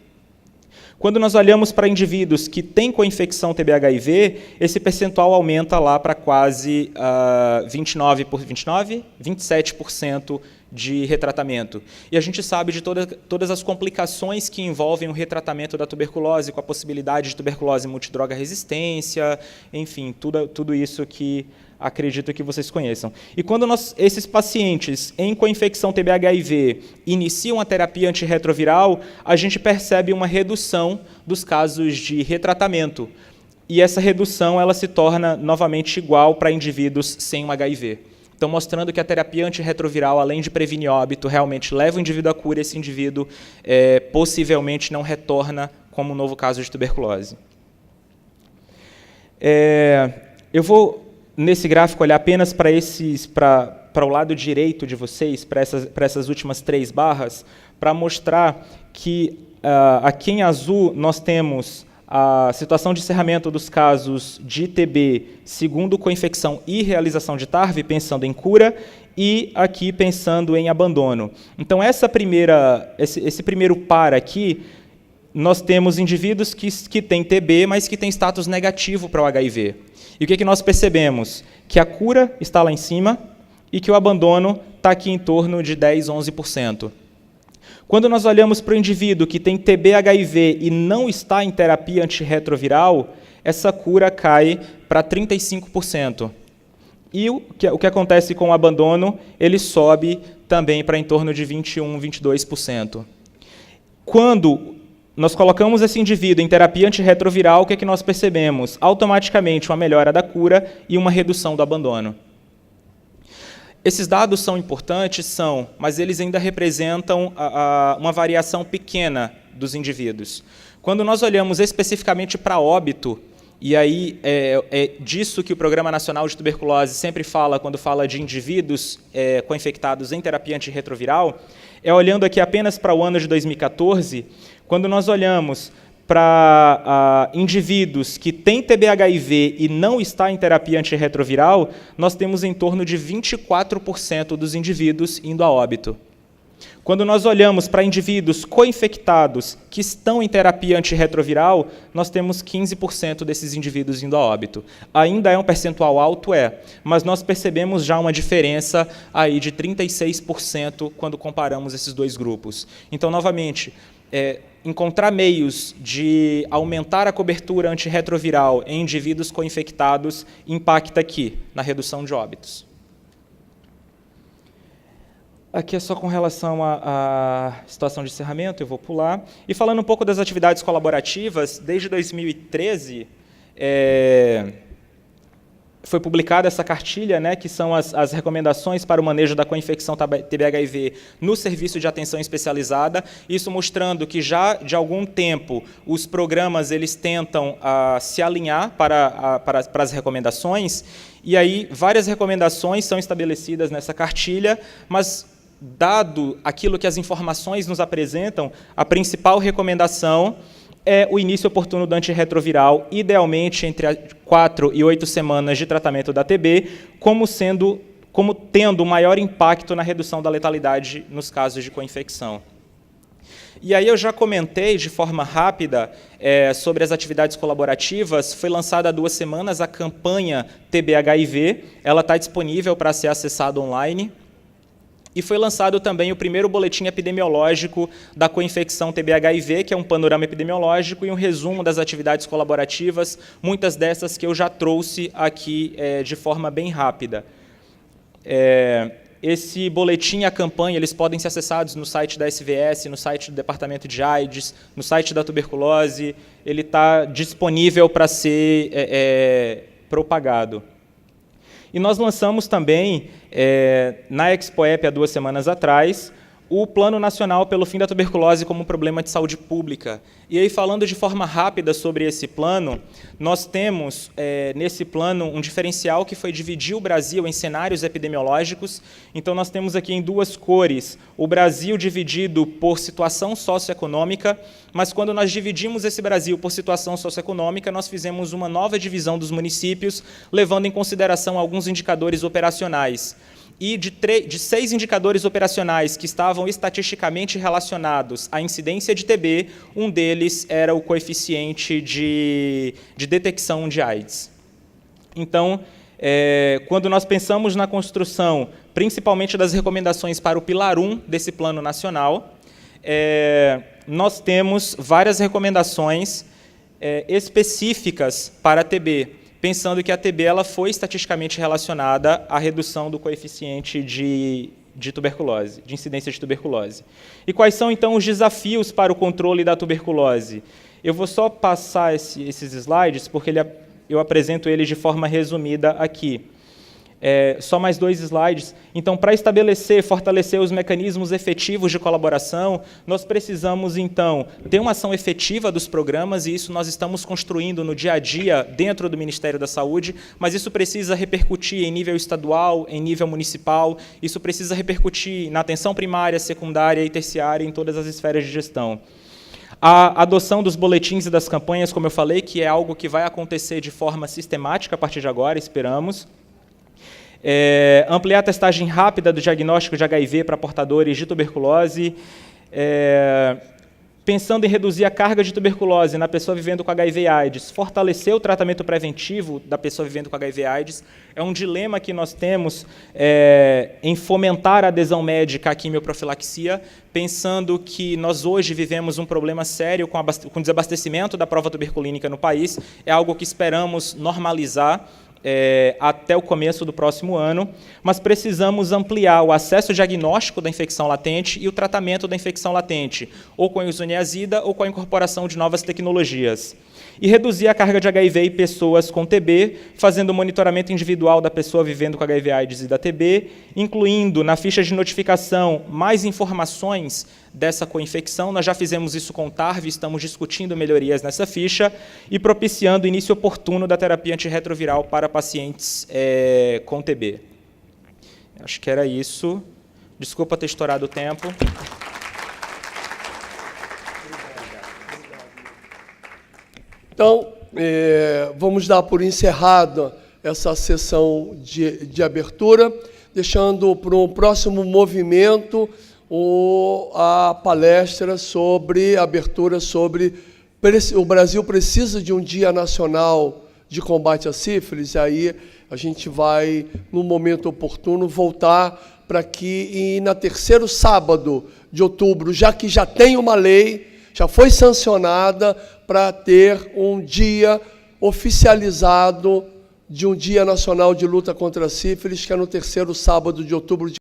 Quando nós olhamos para indivíduos que têm co-infecção TB-HIV, esse percentual aumenta lá para quase 27% de retratamento. E a gente sabe de todas as complicações que envolvem o retratamento da tuberculose, com a possibilidade de tuberculose multidroga resistência, enfim, tudo isso que acredito que vocês conheçam. E quando esses pacientes em co-infecção TB-HIV iniciam a terapia antirretroviral, a gente percebe uma redução dos casos de retratamento. E essa redução ela se torna novamente igual para indivíduos sem um HIV. Então, mostrando que a terapia antirretroviral, além de prevenir óbito, realmente leva o indivíduo à cura, e esse indivíduo possivelmente não retorna como um novo caso de tuberculose. Eu vou, nesse gráfico, olhar apenas para o lado direito de vocês, para essas últimas 3 barras, para mostrar que aqui em azul nós temos a situação de encerramento dos casos de TB segundo co-infecção e realização de TARV, pensando em cura, e aqui pensando em abandono. Então, esse primeiro par aqui, nós temos indivíduos que têm TB, mas que têm status negativo para o HIV. E o que nós percebemos? Que a cura está lá em cima e que o abandono está aqui em torno de 10, 11%. Quando nós olhamos para o indivíduo que tem TB-HIV e não está em terapia antirretroviral, essa cura cai para 35%. E o que acontece com o abandono, ele sobe também para em torno de 21, 22%. Quando nós colocamos esse indivíduo em terapia antirretroviral, o que nós percebemos? Automaticamente uma melhora da cura e uma redução do abandono. Esses dados são importantes, mas eles ainda representam uma variação pequena dos indivíduos. Quando nós olhamos especificamente para óbito, E aí é disso que o Programa Nacional de Tuberculose sempre fala quando fala de indivíduos co-infectados em terapia antirretroviral, olhando aqui apenas para o ano de 2014, quando nós olhamos para indivíduos que têm TB-HIV e não está em terapia antirretroviral, nós temos em torno de 24% dos indivíduos indo a óbito. Quando nós olhamos para indivíduos co-infectados que estão em terapia antirretroviral, nós temos 15% desses indivíduos indo a óbito. Ainda é um percentual alto, mas nós percebemos já uma diferença aí de 36% quando comparamos esses dois grupos. Então, novamente, encontrar meios de aumentar a cobertura antirretroviral em indivíduos co-infectados impacta aqui, na redução de óbitos. Aqui é só com relação à situação de encerramento, eu vou pular. E falando um pouco das atividades colaborativas, desde 2013 foi publicada essa cartilha, né, que são as recomendações para o manejo da co-infecção TB-HIV no serviço de atenção especializada, isso mostrando que já de algum tempo os programas eles tentam se alinhar para as recomendações, e aí várias recomendações são estabelecidas nessa cartilha, mas dado aquilo que as informações nos apresentam, a principal recomendação é o início oportuno do antirretroviral, idealmente entre 4 e 8 semanas de tratamento da TB, como tendo um maior impacto na redução da letalidade nos casos de co-infecção. E aí eu já comentei de forma rápida sobre as atividades colaborativas. Foi lançada há 2 semanas a campanha TB-HIV, ela está disponível para ser acessada online. E foi lançado também o primeiro boletim epidemiológico da co-infecção TB-HIV, que é um panorama epidemiológico e um resumo das atividades colaborativas, muitas dessas que eu já trouxe aqui de forma bem rápida. Esse boletim e a campanha eles podem ser acessados no site da SVS, no site do Departamento de AIDS, no site da tuberculose, ele está disponível para ser propagado. E nós lançamos também, na Expoep, há 2 semanas atrás, o Plano Nacional pelo Fim da Tuberculose como Problema de Saúde Pública. E aí, falando de forma rápida sobre esse plano, nós temos, nesse plano, um diferencial que foi dividir o Brasil em cenários epidemiológicos. Então, nós temos aqui em 2 cores, o Brasil dividido por situação socioeconômica, mas quando nós dividimos esse Brasil por situação socioeconômica, nós fizemos uma nova divisão dos municípios, levando em consideração alguns indicadores operacionais. E de 6 indicadores operacionais que estavam estatisticamente relacionados à incidência de TB, um deles era o coeficiente de detecção de AIDS. Então, quando nós pensamos na construção, principalmente das recomendações para o pilar 1 desse plano nacional, nós temos várias recomendações específicas para a TB, pensando que a TB ela foi estatisticamente relacionada à redução do coeficiente de tuberculose, de incidência de tuberculose. E quais são, então, os desafios para o controle da tuberculose? Eu vou só passar esses slides, porque eu apresento eles de forma resumida aqui. Só mais 2 slides. Então, para estabelecer e fortalecer os mecanismos efetivos de colaboração, nós precisamos, então, ter uma ação efetiva dos programas, e isso nós estamos construindo no dia a dia dentro do Ministério da Saúde, mas isso precisa repercutir em nível estadual, em nível municipal, isso precisa repercutir na atenção primária, secundária e terciária, em todas as esferas de gestão. A adoção dos boletins e das campanhas, como eu falei, que é algo que vai acontecer de forma sistemática a partir de agora, esperamos. Ampliar a testagem rápida do diagnóstico de HIV para portadores de tuberculose, pensando em reduzir a carga de tuberculose na pessoa vivendo com HIV AIDS, fortalecer o tratamento preventivo da pessoa vivendo com HIV AIDS, é um dilema que nós temos em fomentar a adesão médica à quimioprofilaxia, pensando que nós hoje vivemos um problema sério com o desabastecimento da prova tuberculínica no país, é algo que esperamos normalizar, até o começo do próximo ano, mas precisamos ampliar o acesso diagnóstico da infecção latente e o tratamento da infecção latente, ou com a isoniazida ou com a incorporação de novas tecnologias. E reduzir a carga de HIV em pessoas com TB, fazendo o monitoramento individual da pessoa vivendo com HIV/AIDS e da TB, incluindo na ficha de notificação mais informações dessa coinfecção. Nós já fizemos isso com o TARV, estamos discutindo melhorias nessa ficha e propiciando o início oportuno da terapia antirretroviral para pacientes com TB. Acho que era isso. Desculpa ter estourado o tempo. Então, vamos dar por encerrada essa sessão de abertura, deixando para um próximo movimento a palestra sobre abertura sobre o Brasil precisa de um Dia Nacional de Combate à Sífilis. Aí a gente vai, no momento oportuno, voltar para que, na terceiro sábado de outubro, já que já tem uma lei, já foi sancionada, para ter um dia oficializado de um Dia Nacional de Luta contra a Sífilis, que é no terceiro sábado de outubro de